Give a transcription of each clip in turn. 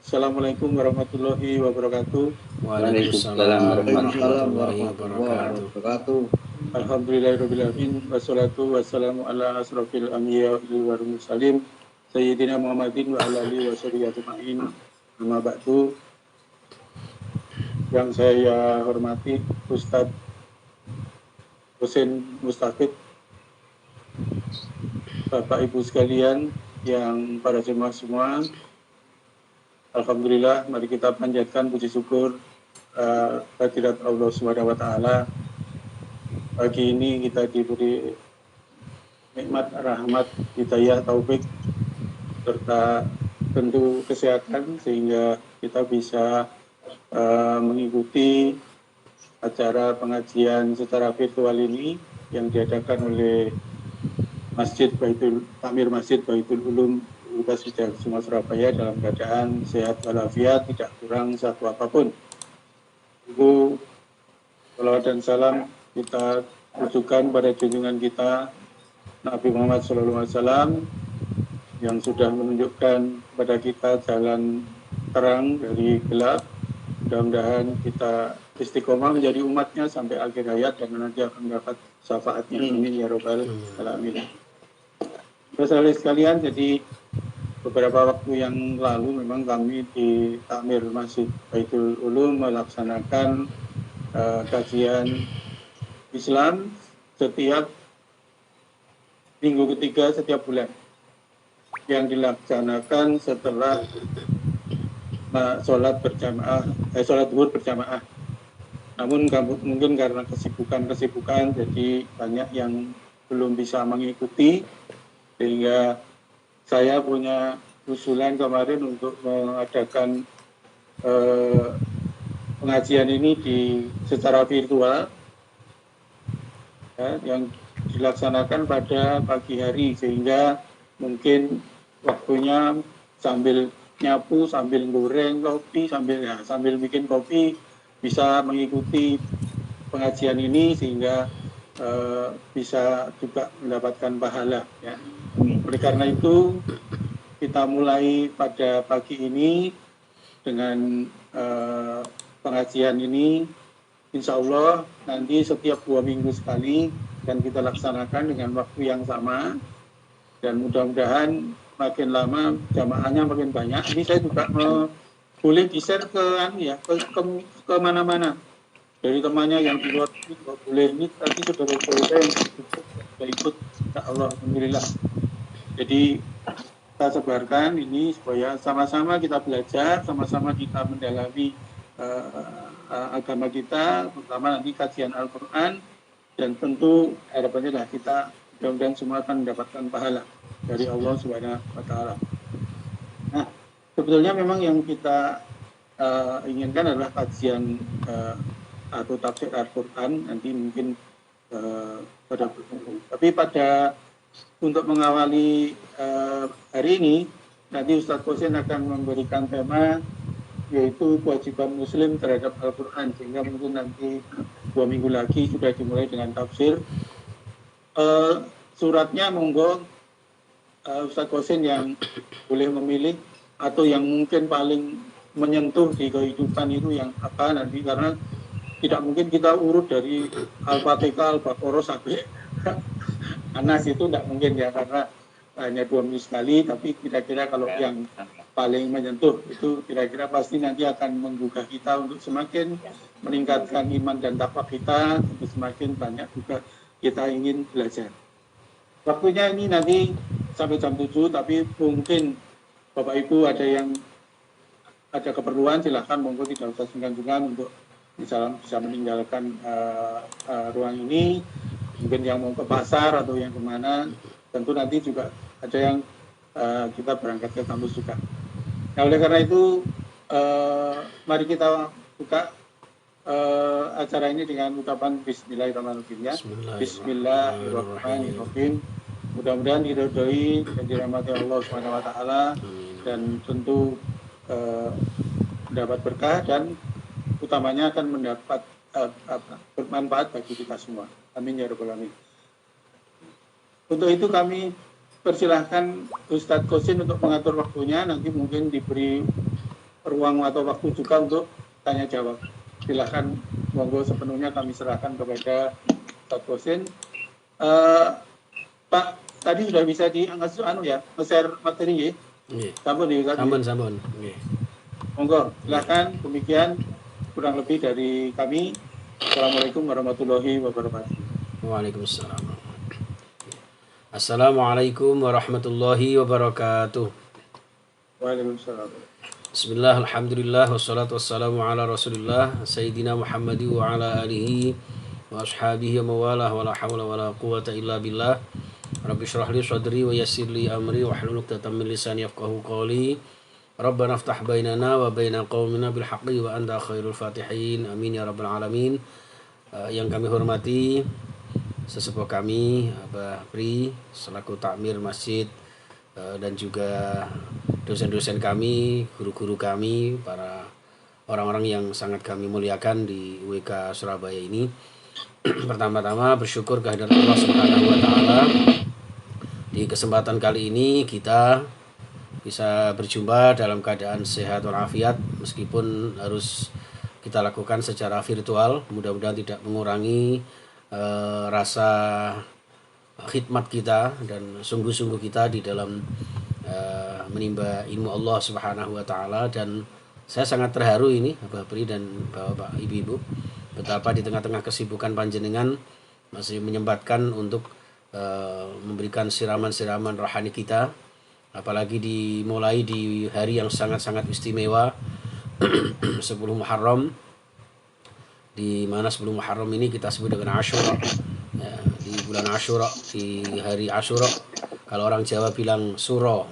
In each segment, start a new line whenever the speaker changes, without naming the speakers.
Assalamualaikum warahmatullahi wabarakatuh.
Waalaikumsalam warahmatullahi wabarakatuh.
Alhamdulillahirrahmanirrahim. Wassalatu wassalamu ala asrofil anbiya wal mursalin Sayyidina Muhammadin wa ala alihi wa sahbihi ajma'in. Amma ba'du. Yang saya hormati Ustadz Husain Mustafid, Bapak Ibu sekalian, yang para jemaah semua, alhamdulillah, mari kita panjatkan puji syukur kehadirat Allah Subhanahu wa taala. Pagi ini kita diberi nikmat, rahmat, hidayah, taufik serta tentu kesehatan sehingga kita bisa mengikuti acara pengajian secara virtual ini yang diadakan oleh Takmir Masjid Baitul Ulum Universitas Surabaya dalam keadaan sehat walafiat, tidak kurang satu apapun. Ibu, salawat dan salam kita tujukan pada junjungan kita Nabi Muhammad SAW yang sudah menunjukkan kepada kita jalan terang dari gelap. Mudah-mudahan kita istiqomah menjadi umatnya sampai akhir hayat dan nanti akan mendapat syafaatnya. Amin ya robbal alamin. Saudara sekalian, jadi beberapa waktu yang lalu memang kami di Takmir Masjid Baitul Ulum melaksanakan kajian Islam setiap minggu ketiga setiap bulan yang dilaksanakan setelah sholat zuhur berjamaah. Namun mungkin karena kesibukan jadi banyak yang belum bisa mengikuti, sehingga saya punya usulan kemarin untuk mengadakan pengajian ini secara virtual ya, yang dilaksanakan pada pagi hari, sehingga mungkin waktunya sambil nyapu, sambil goreng kopi, sambil bikin kopi bisa mengikuti pengajian ini sehingga bisa juga mendapatkan pahala ya. Oleh karena itu kita mulai pada pagi ini dengan pengajian ini, insya Allah nanti setiap 2 minggu sekali dan kita laksanakan dengan waktu yang sama, dan mudah-mudahan makin lama jamaahnya makin banyak. Ini saya juga boleh di-share ke mana-mana. Dari temannya yang di luar ini boleh, ini tadi saudara-saudara yang sudah ikut, insya Allah, alhamdulillah. Jadi kita sebarkan ini supaya sama-sama kita belajar, sama-sama kita mendalami agama kita, terutama nanti kajian Al-Quran, dan tentu harapannya adalah kita mudah-mudahan semua akan mendapatkan pahala dari Allah Subhanahu wa taala. Nah, sebetulnya memang yang kita inginkan adalah kajian atau tafsir Al-Quran nanti mungkin pada tapi untuk mengawali hari ini nanti Ustadz Husain akan memberikan tema yaitu kewajiban Muslim terhadap Al-Quran, sehingga mungkin nanti 2 minggu lagi sudah dimulai dengan tafsir. Suratnya monggo Ustadz Husain yang boleh memilih atau yang mungkin paling menyentuh di kehidupan itu yang apa nanti, karena tidak mungkin kita urut dari Al-Fatihah, Al-Baqarah sampai Anas, itu tidak mungkin ya, karena hanya 2 minggu sekali. Tapi kira-kira kalau yang paling menyentuh itu kira-kira pasti nanti akan menggugah kita untuk semakin meningkatkan iman dan takwa kita, untuk semakin banyak juga kita ingin belajar. Waktunya ini nanti sampai jam 7, tapi mungkin Bapak Ibu ada yang ada keperluan, silahkan monggo, tidak usah sungkan-sungkan untuk bisa meninggalkan ruang ini. Mungkin yang mau ke pasar atau yang kemana, tentu nanti juga ada yang kita berangkat ke kampus juga. Nah, oleh karena itu mari kita buka acara ini dengan ucapan Bismillahirrahmanirrahim ya. Bismillahirrahmanirrahim. Mudah-mudahan diridhoi dan dirahmati Allah Subhanahu wa taala, dan tentu mendapat berkah dan utamanya akan mendapat bermanfaat bagi kita semua. Amin ya rabbal alamin. Untuk itu kami persilahkan Ustadz Husain untuk mengatur waktunya. Nanti mungkin diberi ruang atau waktu juga untuk tanya jawab. Silahkan, monggo sepenuhnya kami serahkan kepada Pak Kosin. Pak, tadi sudah bisa nge-share materi ya?
Sampun.
Monggo, silahkan. Demikian kurang lebih dari kami. Assalamualaikum warahmatullahi wabarakatuh.
Waalaikumsalam. Assalamualaikum warahmatullahi wabarakatuh.
Waalaikumsalam.
Bismillah, alhamdulillah, wassalatu wassalamu ala rasulillah Sayyidina Muhammadi wa ala alihi wa ashabihi wa mawalah wa la hawla wa la quwata illa billah. Rabbi syrah li sadri wa yassir li amri wa hlul 'uqdatam min lisani yafqahu qawli. Rabbana iftah bainana wa baina qaumina bil haqqi wa anta khairul fatihin. Amin ya rabbal alamin. Yang kami hormati sesepuh kami Abah Pri selaku takmir masjid, dan juga dosen-dosen kami, guru-guru kami, para orang-orang yang sangat kami muliakan di WK Surabaya ini. Pertama-tama bersyukur kehadirat Allah Subhanahu wa taala. Di kesempatan kali ini kita bisa berjumpa dalam keadaan sehat walafiat, meskipun harus kita lakukan secara virtual. Mudah-mudahan tidak mengurangi rasa khidmat kita dan sungguh-sungguh kita di dalam menimba ilmu Allah Subhanahu wa taala. Dan saya sangat terharu ini Abah Pri dan Bapak Ibu-ibu, betapa di tengah-tengah kesibukan panjenengan masih menyempatkan untuk memberikan siraman-siraman rohani kita, apalagi dimulai di hari yang sangat-sangat istimewa 10 Muharram, di mana 10 Muharram ini kita sebut dengan Asyura. Ya, di bulan Asyura, di hari Asyura, kalau orang Jawa bilang Suro.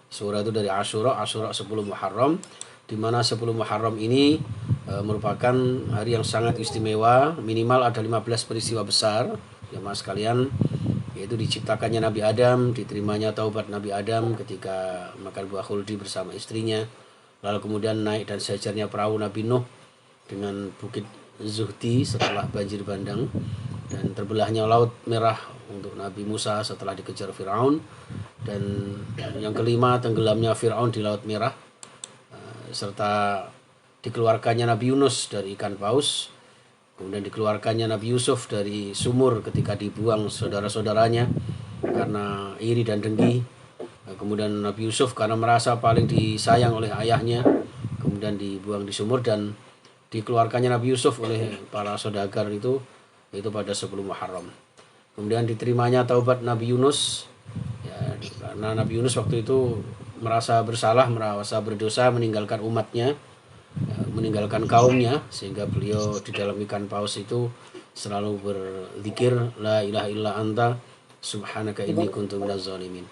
Suro itu dari Asyura, Asyura 10 Muharram, di mana 10 Muharram ini merupakan hari yang sangat istimewa. Minimal ada 15 peristiwa besar, ya mas sekalian, yaitu diciptakannya Nabi Adam, diterimanya taubat Nabi Adam ketika makan buah khuldi bersama istrinya, lalu kemudian naik dan sejajarnya perahu Nabi Nuh dengan bukit Zuhdi setelah banjir bandang, dan terbelahnya Laut Merah untuk Nabi Musa setelah dikejar Firaun, dan yang kelima tenggelamnya Firaun di Laut Merah, serta dikeluarkannya Nabi Yunus dari ikan paus, kemudian dikeluarkannya Nabi Yusuf dari sumur ketika dibuang saudara-saudaranya karena iri dan dengki. Kemudian Nabi Yusuf karena merasa paling disayang oleh ayahnya, kemudian dibuang di sumur, dan dikeluarkannya Nabi Yusuf oleh para saudagar itu pada 10 Muharram. Kemudian diterimanya taubat Nabi Yunus, ya, karena Nabi Yunus waktu itu merasa bersalah, merasa berdosa, meninggalkan umatnya, ya, meninggalkan kaumnya, sehingga beliau di dalam ikan paus itu selalu berzikir la ilaha illa anta subhanaka inni kuntu minaz zalimin.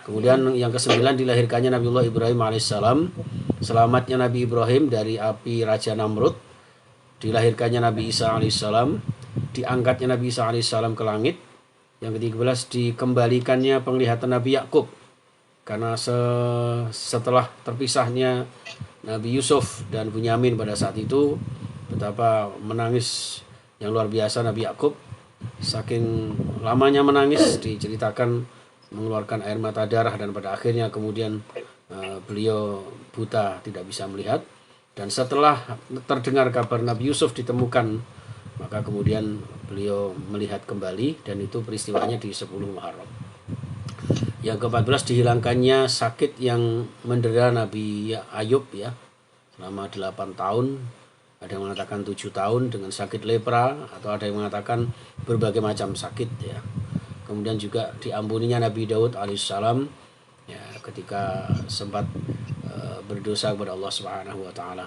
Kemudian yang ke-9 dilahirkannya Nabiullah Ibrahim alaihissalam, selamatnya Nabi Ibrahim dari api Raja Namrud, dilahirkannya Nabi Isa alaihissalam, diangkatnya Nabi Isa alaihissalam ke langit. Yang ke-13 dikembalikannya penglihatan Nabi Yakub, karena setelah terpisahnya Nabi Yusuf dan Bunyamin pada saat itu, betapa menangis yang luar biasa Nabi Yakub. Saking lamanya menangis, diceritakan mengeluarkan air mata darah, dan pada akhirnya kemudian beliau buta, tidak bisa melihat. Dan setelah terdengar kabar Nabi Yusuf ditemukan, maka kemudian beliau melihat kembali, dan itu peristiwanya di 10 Muharram. Yang ke-14 dihilangkannya sakit yang mendera Nabi Ayub, ya, selama 8 tahun. Ada yang mengatakan 7 tahun dengan sakit lepra, atau ada yang mengatakan berbagai macam sakit, ya. Kemudian juga diampuninya Nabi Daud alaihissalam, ya, ketika sempat berdosa kepada Allah Subhanahu wa taala.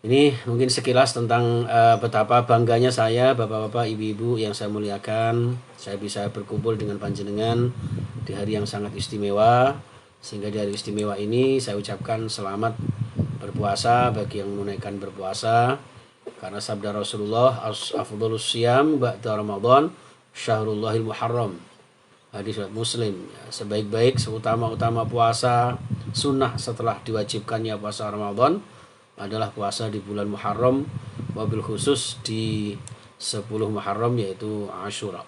Ini mungkin sekilas tentang betapa bangganya saya, bapak-bapak, ibu-ibu yang saya muliakan, saya bisa berkumpul dengan panjenengan di hari yang sangat istimewa. Sehingga di hari istimewa ini saya ucapkan selamat berpuasa bagi yang menunaikan berpuasa, karena sabda Rasulullah, afdhalus siyam ba'da Ramadan Syahrullahil Muharram, hadis riwayat Muslim, ya, sebaik-baik seutama-utama puasa sunnah setelah diwajibkannya puasa Ramadan adalah puasa di bulan Muharram, wabil khusus di 10 Muharram, yaitu Asyura.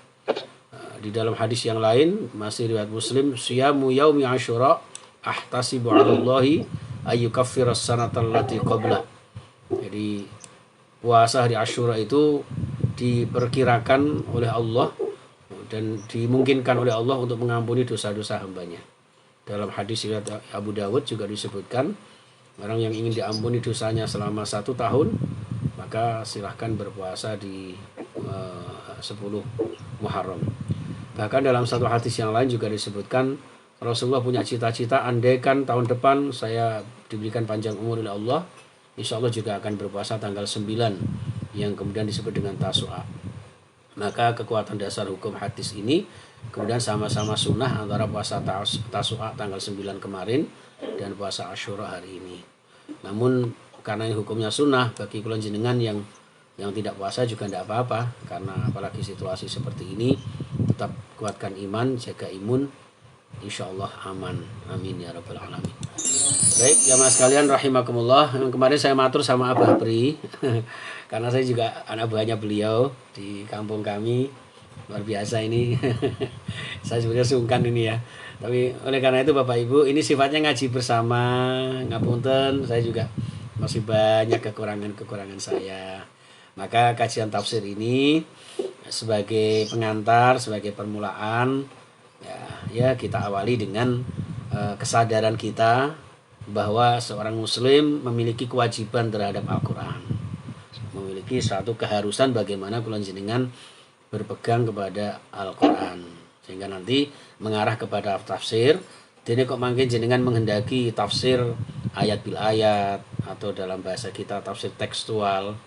Di dalam hadis yang lain masih riwayat Muslim, siyamu yaumi Asyura ahtasibu 'alallahi ayyukaffiras sanatal lati qablah. Jadi puasa hari Asyura itu diperkirakan oleh Allah dan dimungkinkan oleh Allah untuk mengampuni dosa-dosa hambanya. Dalam hadis riwayat Abu Dawud juga disebutkan, orang yang ingin diampuni dosanya selama 1 tahun, maka silahkan berpuasa di 10 Muharram. Bahkan dalam satu hadis yang lain juga disebutkan, Rasulullah punya cita-cita, andaikan tahun depan saya diberikan panjang umur oleh Allah, insya Allah juga akan berpuasa tanggal 9 yang kemudian disebut dengan Tasu'a. Maka kekuatan dasar hukum hadis ini kemudian sama-sama sunnah antara puasa Tasu'a tanggal 9 kemarin dan puasa Asyura hari ini. Namun karena ini hukumnya sunnah, bagi kula jenengan yang tidak puasa juga tidak apa-apa, karena apalagi situasi seperti ini, tetap kuatkan iman, jaga imun, insya Allah aman. Amin ya rabbal alamin. Baik, jamaah sekalian rahimakumullah. Kemarin saya matur sama Abah Pri karena saya juga anak buahnya beliau di kampung kami. Luar biasa ini. Saya sebenarnya sungkan ini ya. Tapi oleh karena itu Bapak Ibu, ini sifatnya ngaji bersama. Ngapunten, saya juga masih banyak kekurangan-kekurangan saya. Maka kajian tafsir ini sebagai pengantar, sebagai permulaan, ya kita awali dengan kesadaran kita bahwa seorang muslim memiliki kewajiban terhadap Al-Quran, memiliki suatu keharusan bagaimana kula jenengan berpegang kepada Al-Quran, sehingga nanti mengarah kepada tafsir. Dene kok mangke jenengan menghendaki tafsir ayat bil ayat, atau dalam bahasa kita tafsir tekstual,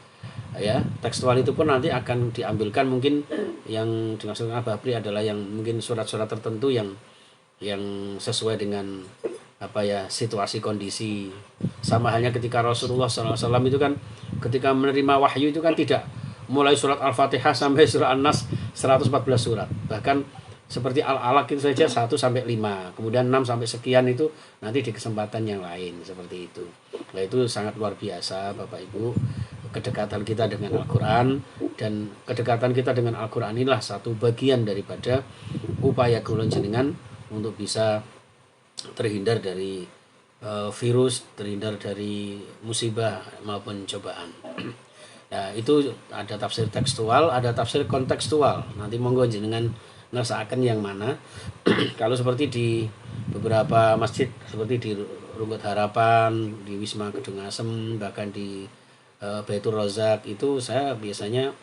ya tekstual itu pun nanti akan diambilkan, mungkin yang dimaksudkan Abah Pri adalah yang mungkin surat-surat tertentu yang sesuai dengan situasi kondisi. Sama halnya ketika Rasulullah SAW itu kan ketika menerima wahyu itu kan tidak mulai surat Al-Fatihah sampai surat An-Nas 114 surat, bahkan seperti Al-Alaq itu saja 1 sampai 5, kemudian 6 sampai sekian itu nanti di kesempatan yang lain, seperti itu. Nah, itu sangat luar biasa Bapak Ibu, kedekatan kita dengan Al-Quran, dan kedekatan kita dengan Al-Quran inilah satu bagian daripada upaya kula jenengan untuk bisa terhindar dari virus, terhindar dari musibah maupun cobaan. Nah, itu ada tafsir tekstual, ada tafsir kontekstual. Nanti monggo jenengan ngersakan yang mana. Kalau seperti di beberapa masjid seperti di Rungkut Harapan, di Wisma Kedung Asem, bahkan di Baitur Rozak, itu saya biasanya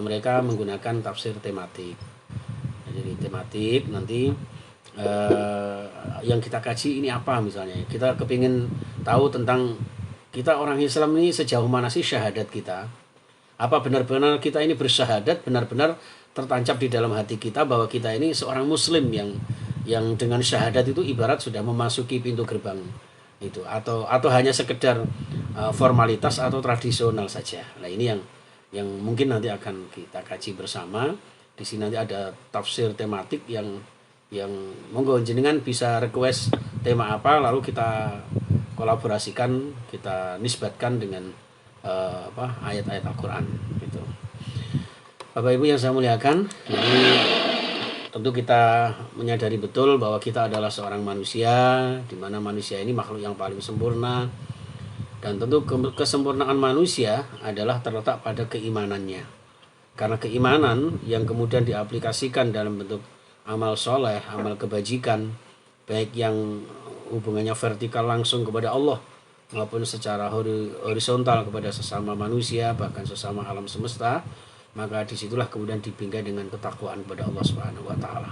mereka menggunakan tafsir tematik. Jadi tematik nanti yang kita kaji ini apa, misalnya kita kepingin tahu tentang kita orang Islam ini sejauh mana sih syahadat kita, apa benar-benar kita ini bersyahadat, benar-benar tertancap di dalam hati kita bahwa kita ini seorang muslim yang dengan syahadat itu ibarat sudah memasuki pintu gerbang itu, atau hanya sekedar formalitas atau tradisional saja. Nah, ini yang mungkin nanti akan kita kaji bersama. Di sini nanti ada tafsir tematik yang monggo jenengan bisa request tema apa, lalu kita kolaborasikan, kita nisbatkan dengan ayat-ayat Al-Quran gitu. Bapak Ibu yang saya muliakan, jadi tentu kita menyadari betul bahwa kita adalah seorang manusia, di mana manusia ini makhluk yang paling sempurna, dan tentu kesempurnaan manusia adalah terletak pada keimanannya. Karena keimanan yang kemudian diaplikasikan dalam bentuk amal soleh, amal kebajikan, baik yang hubungannya vertikal langsung kepada Allah maupun secara horizontal kepada sesama manusia, bahkan sesama alam semesta, maka disitulah kemudian dibingkai dengan ketakwaan kepada Allah Subhanahu wa Ta'ala.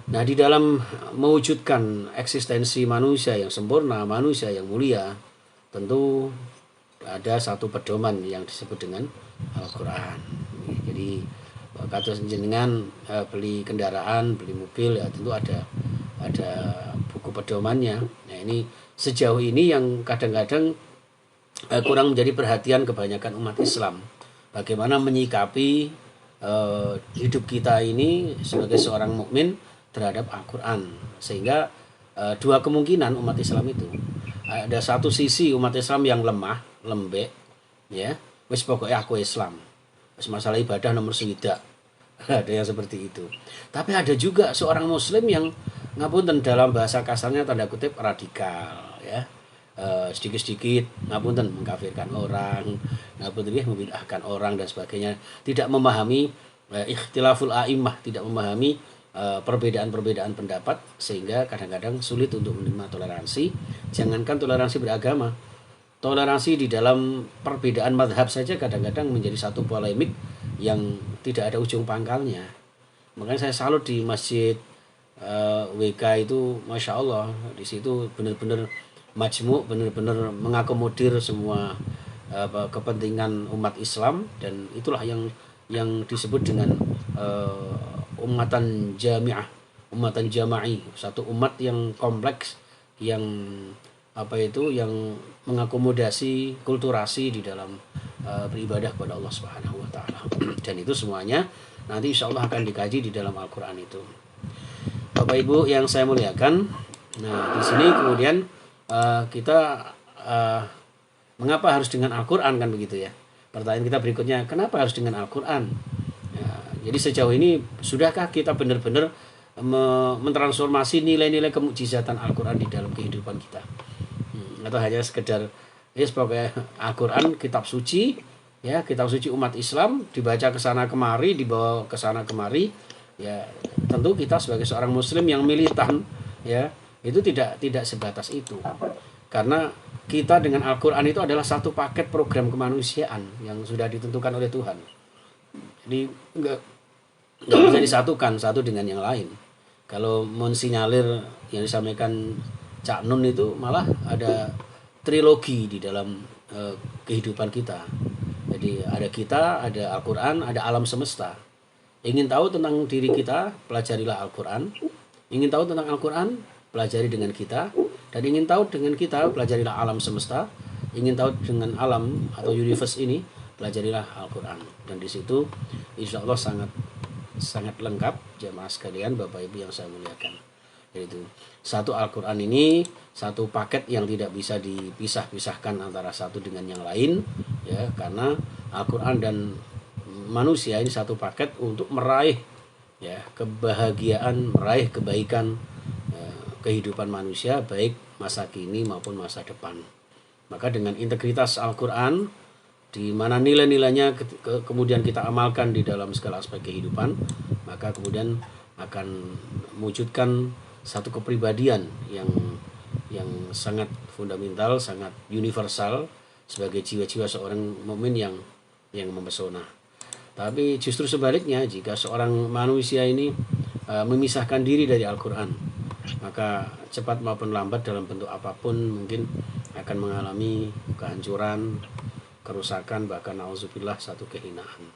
Nah, di dalam mewujudkan eksistensi manusia yang sempurna, manusia yang mulia, tentu ada satu pedoman yang disebut dengan Al-Quran. Jadi kata jenengan beli kendaraan, beli mobil, ya tentu ada buku pedomannya. Nah, ini sejauh ini yang kadang-kadang kurang menjadi perhatian kebanyakan umat Islam. Bagaimana menyikapi hidup kita ini sebagai seorang mukmin terhadap Al-Quran. Sehingga dua kemungkinan umat Islam itu. Ada satu sisi umat Islam yang lemah, lembek, ya, wis pokoknya aku Islam. Wis masalah ibadah nomor swidak. Ada yang seperti itu. Tapi ada juga seorang muslim yang ngapunten dalam bahasa kasarnya tanda kutip radikal, ya. sedikit-sedikit ngapunten mengkafirkan orang, ngapunten ya membid'ahkan orang dan sebagainya, tidak memahami ikhtilaful a'immah, tidak memahami perbedaan-perbedaan pendapat, sehingga kadang-kadang sulit untuk menerima toleransi. Jangankan toleransi beragama, toleransi di dalam perbedaan madhab saja kadang-kadang menjadi satu polemik yang tidak ada ujung pangkalnya. Makanya saya salut di masjid WK itu, masya Allah, di situ benar-benar majmuk, benar-benar mengakomodir semua kepentingan umat Islam, dan itulah yang disebut dengan umatan jami'ah, umatan jama'i, satu umat yang kompleks, yang yang mengakomodasi kulturasi di dalam beribadah kepada Allah Subhanahu wa taala. Dan itu semuanya nanti insya Allah akan dikaji di dalam Al-Qur'an itu. Bapak Ibu yang saya muliakan, nah di sini kemudian kita mengapa harus dengan Al-Qur'an, kan begitu ya. Pertanyaan kita berikutnya, kenapa harus dengan Al-Qur'an? Ya, jadi sejauh ini sudahkah kita benar-benar mentransformasi nilai-nilai kemukjizatan Al-Qur'an di dalam kehidupan kita? Atau hanya sekedar ya sebagai Al-Qur'an kitab suci, ya kitab suci umat Islam, dibaca ke sana kemari, dibawa ke sana kemari. Ya tentu kita sebagai seorang muslim yang militan, ya itu tidak sebatas itu, karena kita dengan Al-Qur'an itu adalah satu paket program kemanusiaan yang sudah ditentukan oleh Tuhan. Jadi enggak bisa disatukan satu dengan yang lain. Kalau mensinyalir yang disampaikan Cak Nun itu malah ada trilogi di dalam kehidupan kita. Jadi ada kita, ada Al-Qur'an, ada alam semesta. Ingin tahu tentang diri kita, pelajarilah Al-Qur'an. Ingin tahu tentang Al-Qur'an, pelajari dengan kita. Dan ingin tahu dengan kita, pelajarilah alam semesta. Ingin tahu dengan alam atau universe ini, pelajarilah Al-Qur'an. Dan di situ insya Allah sangat lengkap jemaah sekalian, Bapak Ibu yang saya muliakan. Yaitu satu Al-Qur'an ini satu paket yang tidak bisa dipisah-pisahkan antara satu dengan yang lain, ya, karena Al-Qur'an dan manusia ini satu paket untuk meraih ya kebahagiaan, meraih kebaikan kehidupan manusia baik masa kini maupun masa depan. Maka dengan integritas Al-Qur'an, di mana nilai-nilainya kemudian kita amalkan di dalam segala aspek kehidupan, maka kemudian akan mewujudkan satu kepribadian yang sangat fundamental, sangat universal sebagai jiwa-jiwa seorang mukmin yang memesona. Tapi justru sebaliknya, jika seorang manusia ini memisahkan diri dari Al-Qur'an, maka cepat maupun lambat dalam bentuk apapun mungkin akan mengalami kehancuran, kerusakan, bahkan nauzubillah satu kehinaan.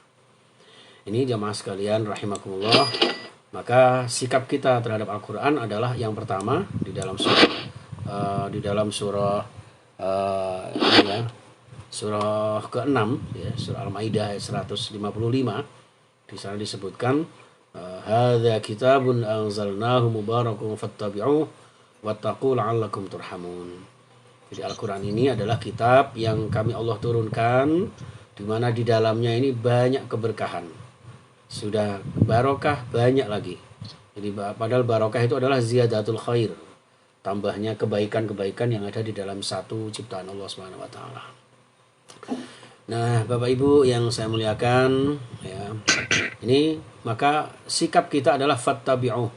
Ini jamaah sekalian rahimakumullah, maka sikap kita terhadap Al-Qur'an adalah yang pertama di dalam surah surah ke-6 ya, surah Al-Maidah ayat 155, di sana disebutkan hadza kitabun anzalnahu mubarakun fattabi'uhu wattaqu la'allakum turhamun. Jadi Al-Qur'an ini adalah kitab yang kami Allah turunkan, di mana di dalamnya ini banyak keberkahan. Sudah barokah banyak lagi. Jadi padahal barokah itu adalah ziyadatul khair, tambahnya kebaikan-kebaikan yang ada di dalam satu ciptaan Allah Subhanahu wa taala. Nah, Bapak Ibu yang saya muliakan, ya. Ini maka sikap kita adalah fattabi'u,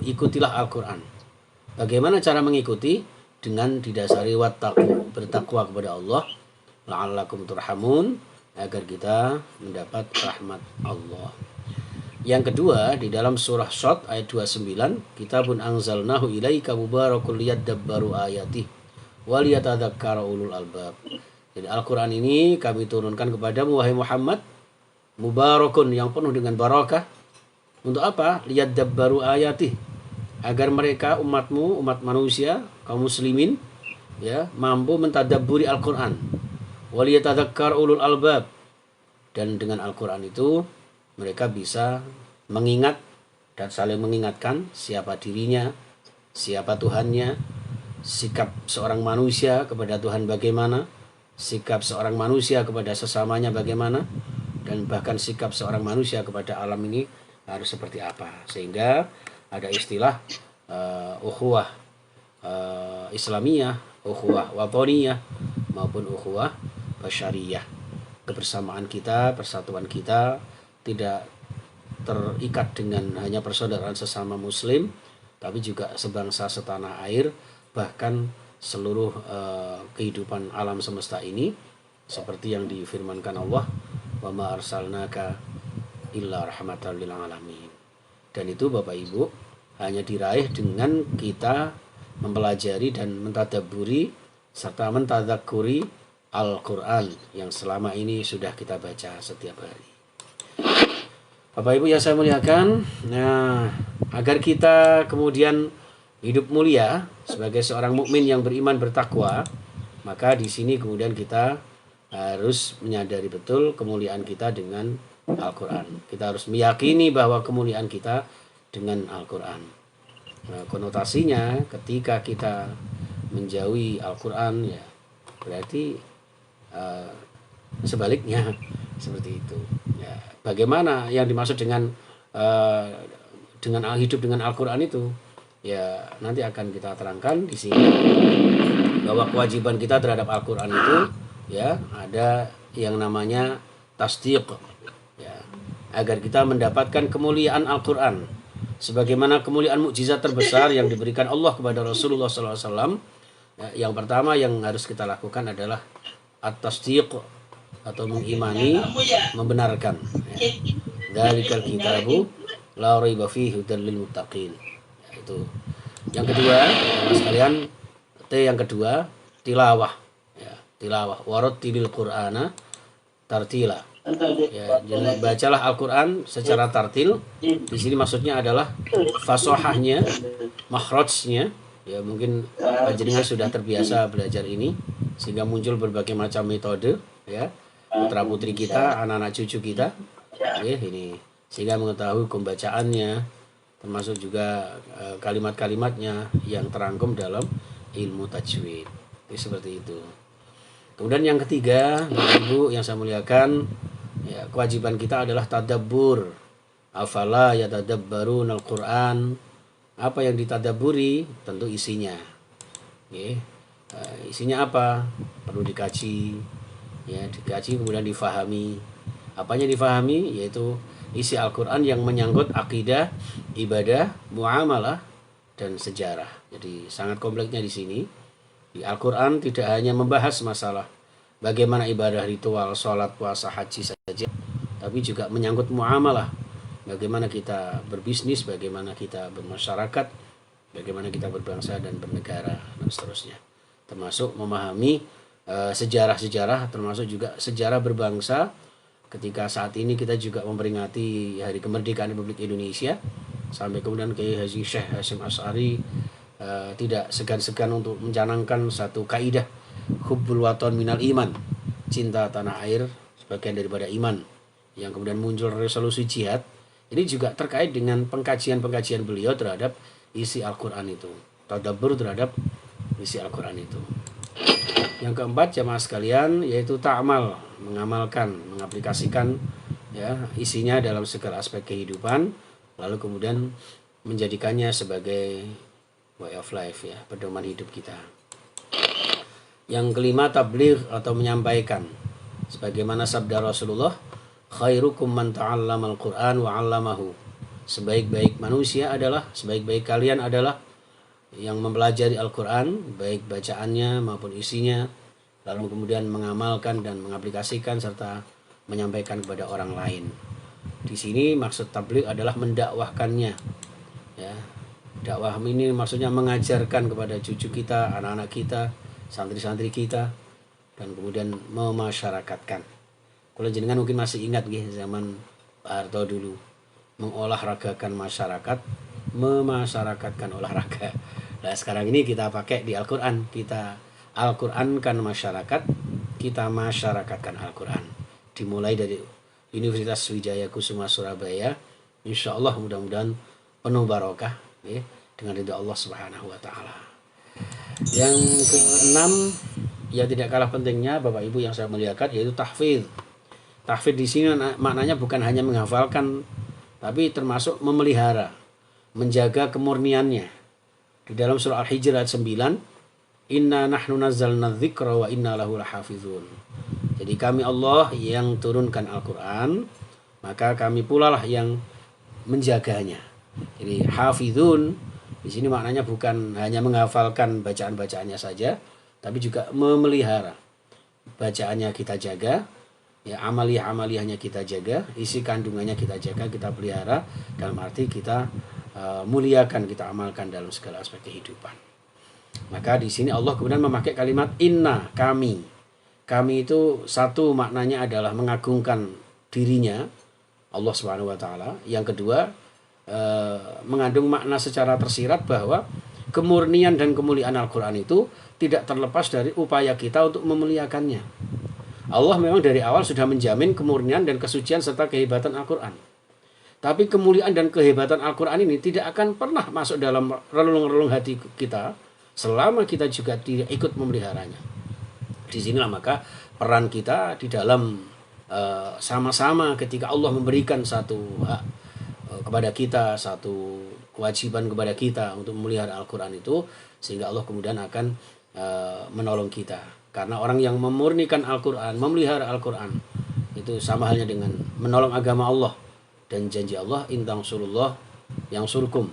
ikutilah Al-Qur'an. Bagaimana cara mengikuti? Dengan didasari wattaqu, bertakwa kepada Allah, la'allakum turhamun, agar kita mendapat rahmat Allah. Yang kedua, di dalam surah Shad ayat 29, kitabun anzalnahu ilaika mubarakun liyadabbaru ayatih wa liyatadzakkara ulul albab. Jadi Al-Qur'an ini kami turunkan kepadamu wahai Muhammad, mubarakun, yang penuh dengan barakah. Untuk apa? Liyadabbaru ayatih, agar mereka umatmu, umat manusia, kaum muslimin, ya, mampu mentadabburi Al-Qur'an. Wa liyatadzakkara ulul albab, dan dengan Al-Qur'an itu mereka bisa mengingat dan saling mengingatkan siapa dirinya, siapa Tuhannya, sikap seorang manusia kepada Tuhan bagaimana, sikap seorang manusia kepada sesamanya bagaimana, dan bahkan sikap seorang manusia kepada alam ini harus seperti apa. Sehingga ada istilah ukhuwah Islamiyah, ukhuwah watoniyah maupun ukhuwah basyariyah. Kebersamaan kita, persatuan kita tidak terikat dengan hanya persaudaraan sesama muslim, tapi juga sebangsa setanah air, bahkan seluruh kehidupan alam semesta ini, seperti yang difirmankan Allah, wa ma arsalnaka illa rahmatan lil alamin. Dan itu Bapak Ibu hanya diraih dengan kita mempelajari dan mentadabburi serta mentadzakkuri Al-Quran yang selama ini sudah kita baca setiap hari. Bapak Ibu yang saya muliakan, nah, agar kita kemudian hidup mulia sebagai seorang mukmin yang beriman bertakwa, maka di sini kemudian kita harus menyadari betul kemuliaan kita dengan Al-Quran. Kita harus meyakini bahwa kemuliaan kita dengan Al-Quran. Nah, konotasinya ketika kita menjauhi Al-Quran, ya berarti sebaliknya seperti itu. Ya, bagaimana yang dimaksud dengan hidup dengan Al-Quran itu? Ya nanti akan kita terangkan di sini bahwa kewajiban kita terhadap Al-Quran itu, ya ada yang namanya tasdiq, ya, agar kita mendapatkan kemuliaan Al-Quran sebagaimana kemuliaan mukjizat terbesar yang diberikan Allah kepada Rasulullah SAW. Ya, yang pertama yang harus kita lakukan adalah at-tasdiq atau mengimani, membenarkan. Ya. Dzalikal kitabu la raiba fihi hudal lil muttaqin. Ya, itu. Yang kedua, sekalian, yang kedua tilawah. Ya, tilawah warattilil Qur'ana tartila. Ya, jadi bacalah Al-Quran secara tartil. Di sini maksudnya adalah fasahahnya, makhrajnya. Ya mungkin panjenengan sudah terbiasa belajar ini sehingga muncul berbagai macam metode, ya, putra putri kita, anak-anak cucu kita, ya, ini sehingga mengetahui pembacaannya, termasuk juga kalimat-kalimatnya yang terangkum dalam ilmu tajwid. Seperti itu. Kemudian yang ketiga, Bapak Ibu yang saya muliakan, ya, kewajiban kita adalah tadabbur. Afala yatadabbarun al-Quran. Apa yang ditadaburi? Tentu isinya. Ya, isinya apa? Perlu dikaji. Ya, dikaji kemudian difahami. Apanya difahami? Yaitu isi Al-Quran yang menyangkut akidah, ibadah, muamalah, dan sejarah. Jadi sangat kompleksnya di sini. Di Al-Quran tidak hanya membahas masalah bagaimana ibadah ritual, sholat, puasa, haji saja, tapi juga menyangkut muamalah. Bagaimana kita berbisnis, bagaimana kita bermasyarakat, bagaimana kita berbangsa dan bernegara, dan seterusnya. Termasuk memahami sejarah-sejarah, termasuk juga sejarah berbangsa. Ketika saat ini kita juga memperingati Hari Kemerdekaan Republik Indonesia, sampai kemudian Kiai Haji Syekh Hasyim Asy'ari tidak segan-segan untuk mencanangkan satu kaidah hubbul waton minal iman, cinta tanah air sebagian daripada iman, yang kemudian muncul resolusi jihad. Ini juga terkait dengan pengkajian-pengkajian beliau terhadap isi Al-Quran itu, tadabbur terhadap isi Al-Quran itu. Yang keempat jamaah sekalian, yaitu ta'amal, mengamalkan, mengaplikasikan, ya, isinya dalam segala aspek kehidupan, lalu kemudian menjadikannya sebagai way of life, ya, pedoman hidup kita. Yang kelima, tabligh atau menyampaikan, sebagaimana sabda Rasulullah, khairukum man ta'allamal Qur'an wa 'allamahu. Sebaik-baik manusia adalah, sebaik-baik kalian adalah yang mempelajari Al-Quran, baik bacaannya maupun isinya, lalu kemudian mengamalkan dan mengaplikasikan serta menyampaikan kepada orang lain. Di sini maksud tabligh adalah mendakwahkannya, ya. Dakwah ini maksudnya mengajarkan kepada cucu kita, anak-anak kita, santri-santri kita, dan kemudian memasyarakatkan. Kalau jenengan mungkin masih ingat zaman Pak Harto dulu, mengolahragakan masyarakat, memasyarakatkan olahraga. Nah sekarang ini kita pakai di Al-Quran, kita Al-Qurankan masyarakat, kita masyarakatkan Al-Quran. Dimulai dari Universitas Wijaya Kusuma Surabaya, insya Allah mudah-mudahan penuh barokah, ya, dengan ridha Allah Subhanahu Wa Taala. Yang keenam, ya tidak kalah pentingnya Bapak Ibu yang saya muliakan, yaitu tahfidz. Tahfidz di sini maknanya bukan hanya menghafalkan, tapi termasuk memelihara, menjaga kemurniannya. Di dalam surah Al-Hijr ayat 9, Inna nahnu nazzalna dzikra wa inna lahu lahafizun. Jadi kami Allah yang turunkan Al-Qur'an, maka kami pula lah yang menjaganya. Jadi hafizun di sini maknanya bukan hanya menghafalkan bacaan-bacaannya saja, tapi juga memelihara. Bacaannya kita jaga, ya amaliyah-amaliyahnya kita jaga, isi kandungannya kita jaga, kita pelihara, dalam arti kita muliakan, kita amalkan dalam segala aspek kehidupan. Maka di sini Allah kemudian memakai kalimat inna, kami. Kami itu satu maknanya adalah mengagungkan dirinya Allah Subhanahu wa taala. Yang kedua mengandung makna secara tersirat bahwa kemurnian dan kemuliaan Al-Qur'an itu tidak terlepas dari upaya kita untuk memuliakannya. Allah memang dari awal sudah menjamin kemurnian dan kesucian serta kehebatan Al-Qur'an. Tapi kemuliaan dan kehebatan Al-Qur'an ini tidak akan pernah masuk dalam relung-relung hati kita selama kita juga tidak ikut memeliharanya. Di sinilah maka peran kita di dalam sama-sama ketika Allah memberikan satu hak kepada kita, satu kewajiban kepada kita untuk memelihara Al-Quran itu, sehingga Allah kemudian akan menolong kita. Karena orang yang memurnikan Al-Quran, memelihara Al-Quran, itu sama halnya dengan menolong agama Allah. Dan janji Allah, in tansurullah yang surkum.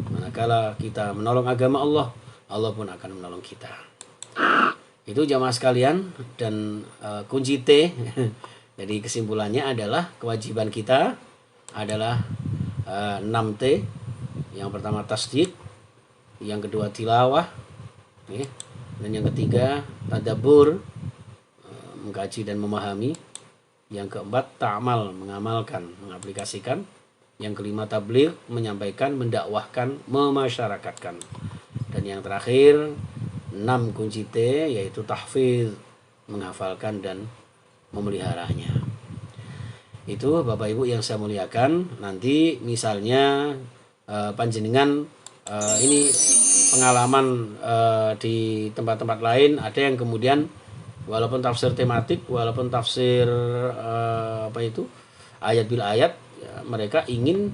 Manakala kita menolong agama Allah, Allah pun akan menolong kita. Itu jamaah sekalian, dan kunci T. Jadi kesimpulannya adalah kewajiban kita adalah 6T. Yang pertama tasdik, yang kedua tilawah, dan yang ketiga tadabbur, mengkaji dan memahami. Yang keempat ta'mal, mengamalkan, mengaplikasikan. Yang kelima tabligh, menyampaikan, mendakwahkan, memasyarakatkan. Dan yang terakhir 6 kunci T, yaitu tahfiz, menghafalkan dan memeliharanya. Itu Bapak Ibu yang saya muliakan. Nanti misalnya panjenengan ini pengalaman di tempat-tempat lain, ada yang kemudian walaupun tafsir tematik, walaupun tafsir ayat bil ayat, ya, mereka ingin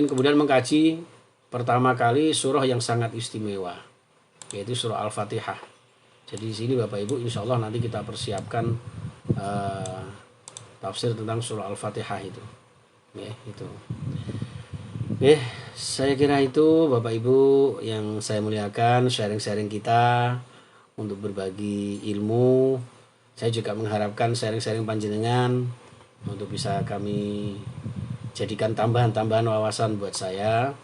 kemudian mengkaji pertama kali surah yang sangat istimewa, yaitu surah Al-Fatihah. Jadi di sini Bapak Ibu, insya Allah nanti kita persiapkan tafsir tentang surah Al-Fatihah itu. Ya, itu. Oke, saya kira itu Bapak Ibu yang saya muliakan, sharing-sharing kita untuk berbagi ilmu. Saya juga mengharapkan sharing-sharing panjenengan untuk bisa kami jadikan tambahan-tambahan wawasan buat saya,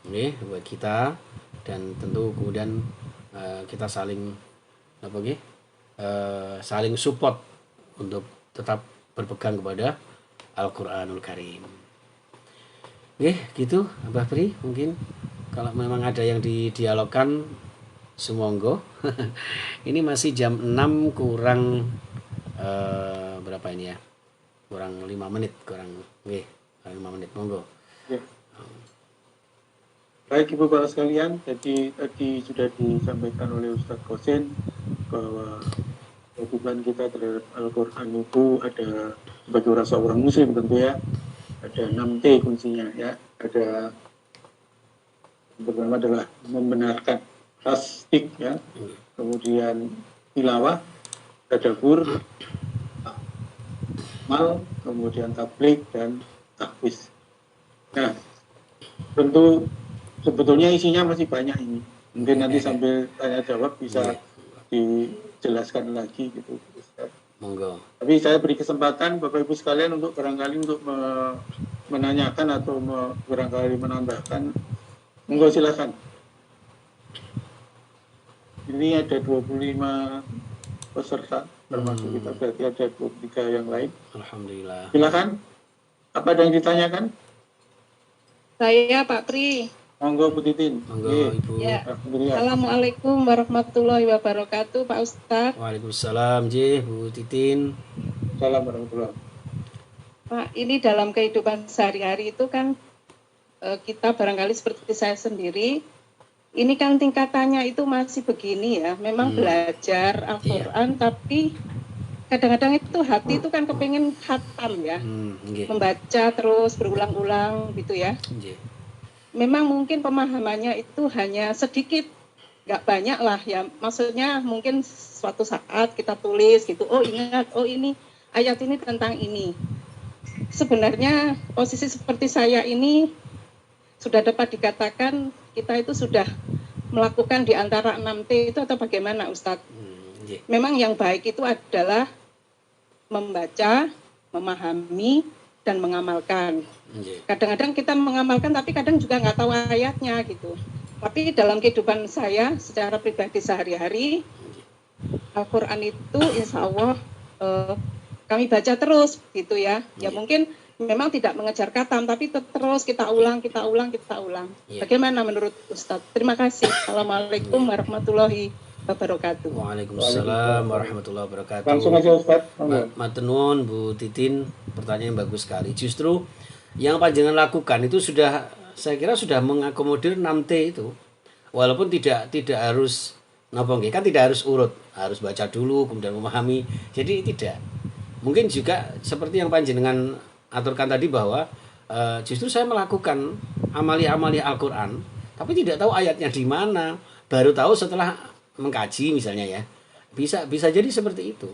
buat kita, dan tentu kemudian kita saling saling support untuk tetap berpegang kepada Al-Quranul Karim. Gitu Abah Pri, mungkin kalau memang ada yang didialogkan sumonggo. Ini masih jam 6 kurang berapa ini ya? Kurang 5 menit, kurang 5 menit, monggo.
Ya. Baik Ibu Bapak sekalian, jadi tadi sudah disampaikan oleh Ustadz Kosin bahwa kewajiban kita terhadap Al-Quran itu ada sebagai orang muslim tentu ya, ada 6T kuncinya ya. Ada yang pertama adalah membenarkan tasdik ya, kemudian tilawah, tadabbur, amal, kemudian tabligh dan tahfiz. Nah, tentu sebetulnya isinya masih banyak ini. Mungkin nanti sambil tanya jawab bisa dijelaskan lagi gitu.
Monggo.
Tapi saya beri kesempatan Bapak Ibu sekalian untuk barangkali untuk menanyakan atau barangkali menambahkan. Monggo silakan. Ini ada 25 peserta termasuk kita, berarti ada 23 yang lain.
Alhamdulillah.
Silakan. Apa ada yang ditanyakan?
Saya Pak Pri.
Monggo Bu Titin.
Monggo Ibu.
Ya. Assalamualaikum warahmatullahi wabarakatuh Pak Ustadz.
Waalaikumsalam Bu Titin.
Salam warahmatullahi.
Pak, ini dalam kehidupan sehari-hari itu kan kita barangkali seperti saya sendiri, ini kan tingkatannya itu masih begini ya. Memang belajar Al-Quran, tapi kadang-kadang itu hati itu kan kepengen khatam ya. Membaca terus berulang-ulang gitu ya. memang mungkin pemahamannya itu hanya sedikit, nggak banyak lah ya. Maksudnya mungkin suatu saat kita tulis gitu, oh ingat, oh ini ayat ini tentang ini. Sebenarnya posisi seperti saya ini sudah dapat dikatakan kita itu sudah melakukan di antara 6T itu atau bagaimana Ustadz? Memang yang baik itu adalah membaca, memahami, dan mengamalkan. Kadang-kadang kita mengamalkan tapi kadang juga nggak tahu ayatnya gitu. Tapi dalam kehidupan saya secara pribadi sehari-hari, Al-Quran itu insya Allah kami baca terus gitu ya. Ya mungkin memang tidak mengejar khatam, tapi terus kita ulang. Bagaimana menurut Ustadz? Terima kasih. Assalamualaikum warahmatullahi wabarakatuh.
Waalaikumsalam warahmatullahi wabarakatuh.
Langsung aja Ustaz.
Matenun Bu Titin, pertanyaan yang bagus sekali. Justru yang panjenengan lakukan itu sudah, saya kira sudah mengakomodir 6T itu. Walaupun tidak harus kan tidak harus urut, harus baca dulu kemudian memahami. Jadi tidak. Mungkin juga seperti yang panjenengan aturkan tadi bahwa justru saya melakukan amali-amali Al-Qur'an tapi tidak tahu ayatnya di mana, baru tahu setelah mengkaji misalnya ya. Bisa jadi seperti itu.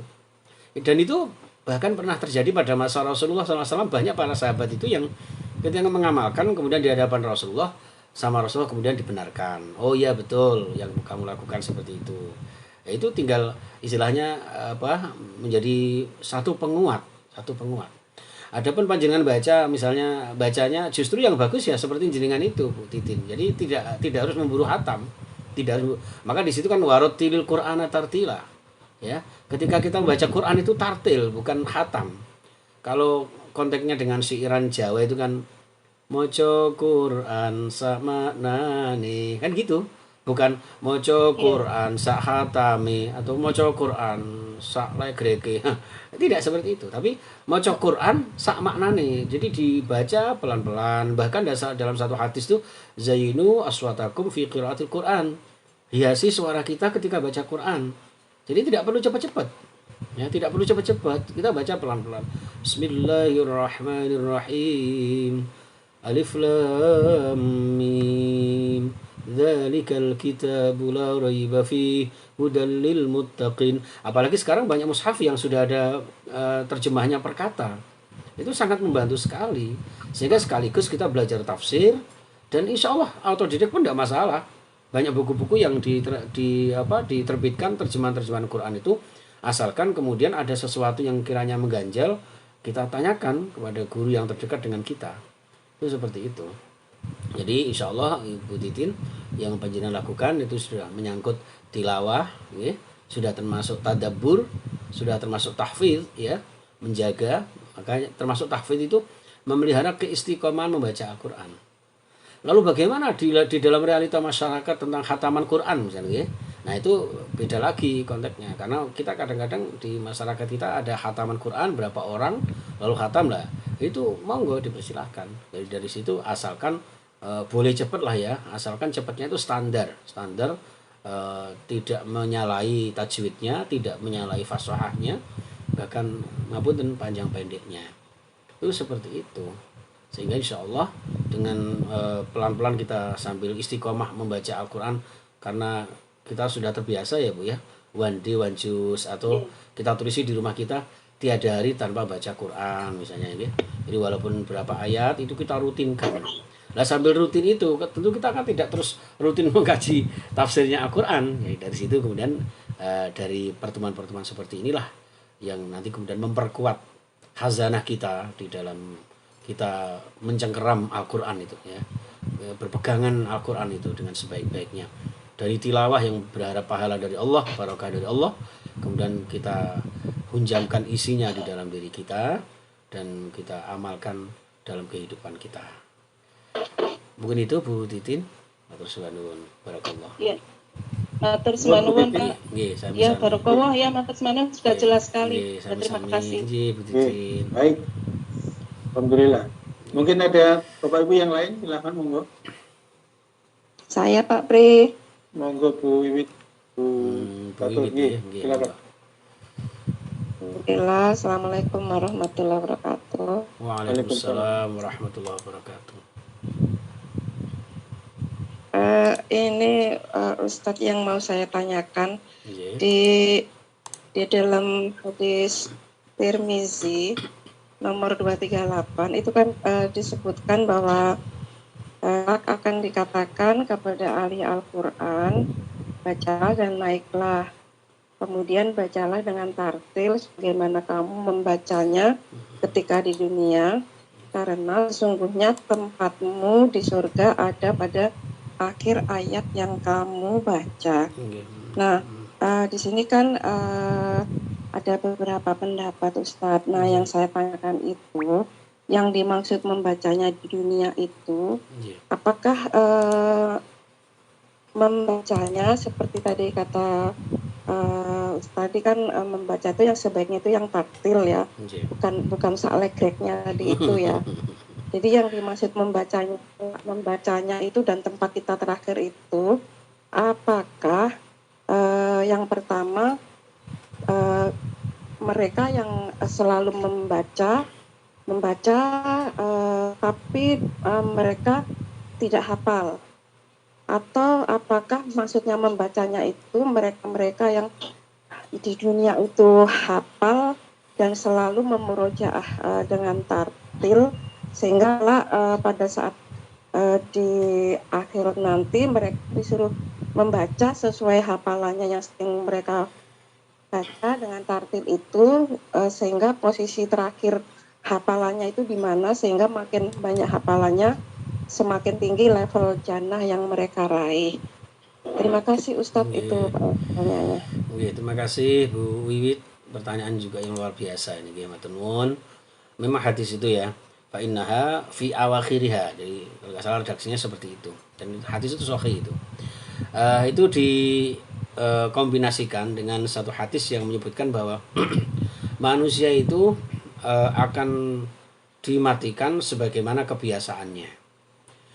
Dan itu bahkan pernah terjadi pada masa Rasulullah SAW. Banyak para sahabat itu yang ketika mengamalkan kemudian di hadapan Rasulullah, sama Rasulullah kemudian dibenarkan. Oh iya betul yang kamu lakukan seperti itu. Ya, itu tinggal istilahnya menjadi satu penguat. Adapun panjenengan baca misalnya bacanya justru yang bagus ya seperti jenengan itu Bu Titin. Jadi tidak harus memburu hatam. Maka di situ kan warattilil Qur'ana tartila. Ya, ketika kita membaca Quran itu tartil bukan hatam. Kalau konteksnya dengan syiiran Jawa itu kan moco Quran sama nani kan gitu. Bukan moco Quran sak hatami atau moco Quran sak legreke. Tidak seperti itu, tapi moco Quran sak maknane. Jadi dibaca pelan-pelan. Bahkan dalam satu hadis itu zainu aswatakum fi qiraatil Quran. Hiasi suara kita ketika baca Quran. Jadi tidak perlu cepat-cepat. Ya, tidak perlu cepat-cepat. Kita baca pelan-pelan. Bismillahirrahmanirrahim. Alif lam mim. Dzalikal kitabu la raiba fihi hudal lil muttaqin. Apalagi sekarang banyak mushaf yang sudah ada terjemahnya per kata. Itu sangat membantu sekali. Sehingga sekaligus kita belajar tafsir dan insya Allah autodidak pun tidak masalah. Banyak buku-buku yang diterbitkan terjemahan-terjemahan Quran itu, asalkan kemudian ada sesuatu yang kiranya mengganjal, kita tanyakan kepada guru yang terdekat dengan kita. Itu seperti itu. Jadi insya Allah Ibu Titin yang panjenengan lakukan itu sudah menyangkut tilawah, ya, sudah termasuk tadabbur, sudah termasuk tahfidz, ya, menjaga. Makanya termasuk tahfidz itu memelihara keistiqomahan membaca Al-Quran. Lalu bagaimana di dalam realita masyarakat tentang khataman Quran misalnya, ya? Nah itu beda lagi konteksnya, karena kita kadang-kadang di masyarakat kita ada khataman Quran berapa orang, lalu khatam lah, itu monggo dipersilahkan. Dari situ asalkan boleh cepat lah ya, asalkan cepatnya itu standar, tidak menyalahi tajwidnya, tidak menyalahi fasahahnya, bahkan maupun panjang pendeknya. Itu seperti itu. Sehingga insya Allah dengan pelan-pelan kita sambil istiqomah membaca Al-Quran, karena kita sudah terbiasa ya Bu ya, one day one juz, atau kita tulisi di rumah kita tiada hari tanpa baca Quran misalnya ya. Jadi walaupun berapa ayat itu kita rutinkan. Nah sambil rutin itu tentu kita kan tidak terus rutin mengkaji tafsirnya Al-Quran. Jadi dari situ kemudian dari pertemuan-pertemuan seperti inilah yang nanti kemudian memperkuat khazanah kita di dalam kita mencengkeram Al-Quran itu ya, berpegangan Al-Quran itu dengan sebaik-baiknya, dari tilawah yang berharap pahala dari Allah, barokah dari Allah, kemudian kita hunjamkan isinya di dalam diri kita dan kita amalkan dalam kehidupan kita. Mungkin itu Bu Titin. Matur suwun barakallah.
Iya. Matur suwun Pak.
Nggih,
ya barakallah ya, matur suwun sudah jelas sekali. Terima kasih.
Nggih, Bu Titin.
Baik. Alhamdulillah. Mungkin ada Bapak Ibu yang lain, silakan monggo.
Saya Pak Pri.
Monggo Bu Wiwit. Bu Batur, silakan.
Alhamdulillah. Assalamualaikum warahmatullahi wabarakatuh.
Waalaikumsalam warahmatullahi wabarakatuh.
Ini Ustadz yang mau saya tanyakan
Nggih.
di dalam hadis Tirmizi nomor 238 itu kan disebutkan bahwa akan dikatakan kepada ahli Al-Quran, bacalah dan naiklah. Kemudian bacalah dengan tartil sebagaimana kamu membacanya ketika di dunia, karena sesungguhnya tempatmu di surga ada pada akhir ayat yang kamu baca.
Nggih.
Nah, di sini kan ada beberapa pendapat Ustadz. Nah, yang saya tanyakan itu, yang dimaksud membacanya di dunia itu,
Nggih.
apakah membacanya seperti tadi kata tadi kan membaca itu yang sebaiknya itu yang taktil ya,
Nggih.
bukan saklegreknya tadi itu ya. Jadi yang dimaksud membacanya itu dan tempat kita terakhir itu, apakah yang pertama mereka yang selalu membaca tapi mereka tidak hafal, atau apakah maksudnya membacanya itu mereka yang di dunia itu hafal dan selalu memurojaah dengan tartil, sehingga pada saat di akhir nanti mereka disuruh membaca sesuai hafalannya yang sering mereka baca dengan tartil itu, sehingga posisi terakhir hafalannya itu di mana, sehingga makin banyak hafalannya semakin tinggi level jannah yang mereka raih. Terima kasih Ustadz, itu pertanyaannya.
Oke, terima kasih Bu Wiwit. Pertanyaan juga yang luar biasa ini, nggih matur nuwun. Memang hadis itu ya, fa innaha fi awakhiriha. Jadi kalau nggak salah redaksinya seperti itu. Dan hadis itu sahih itu. Itu dikombinasikan dengan satu hadis yang menyebutkan bahwa manusia itu akan dimatikan sebagaimana kebiasaannya.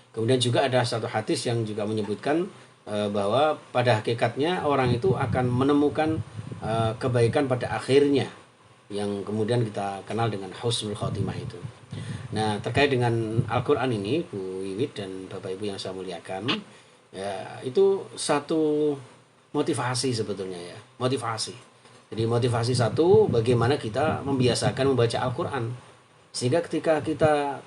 Kemudian juga ada satu hadis yang juga menyebutkan bahwa pada hakikatnya orang itu akan menemukan kebaikan pada akhirnya, yang kemudian kita kenal dengan husnul khotimah itu. Nah, terkait dengan Al-Quran ini, Bu Wiwit dan Bapak Ibu yang saya muliakan, ya, itu satu motivasi sebetulnya ya, motivasi. Jadi motivasi satu, bagaimana kita membiasakan membaca Al-Quran, sehingga ketika kita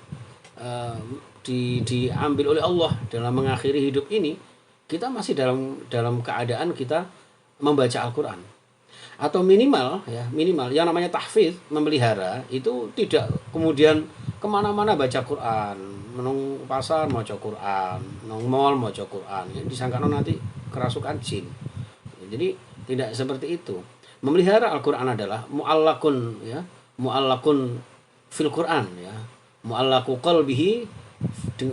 diambil oleh Allah dalam mengakhiri hidup ini, kita masih dalam keadaan kita membaca Al-Quran. Atau minimal yang namanya tahfidz, memelihara, itu tidak kemudian kemana-mana baca Quran, menung pasar mau baca Quran, menung mall mau baca Quran, ya, disangka nanti kerasukan jin. Jadi tidak seperti itu. Memelihara Al-Quran adalah mu'allakun fil Quran ya, mu'allaku qalbihi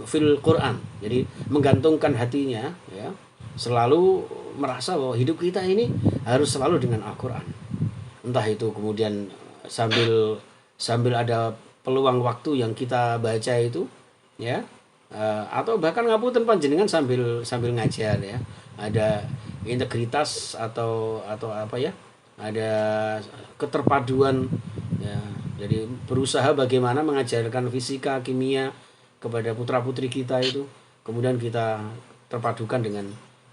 fil Quran. Jadi menggantungkan hatinya ya, selalu merasa bahwa hidup kita ini harus selalu dengan Al-Quran. Entah itu kemudian sambil ada peluang waktu yang kita baca itu ya, atau bahkan ngapunten panjenengan sambil ngajar ya, ada integritas atau apa ya, ada keterpaduan ya. Jadi berusaha bagaimana mengajarkan fisika, kimia kepada putra-putri kita itu, kemudian kita terpadukan dengan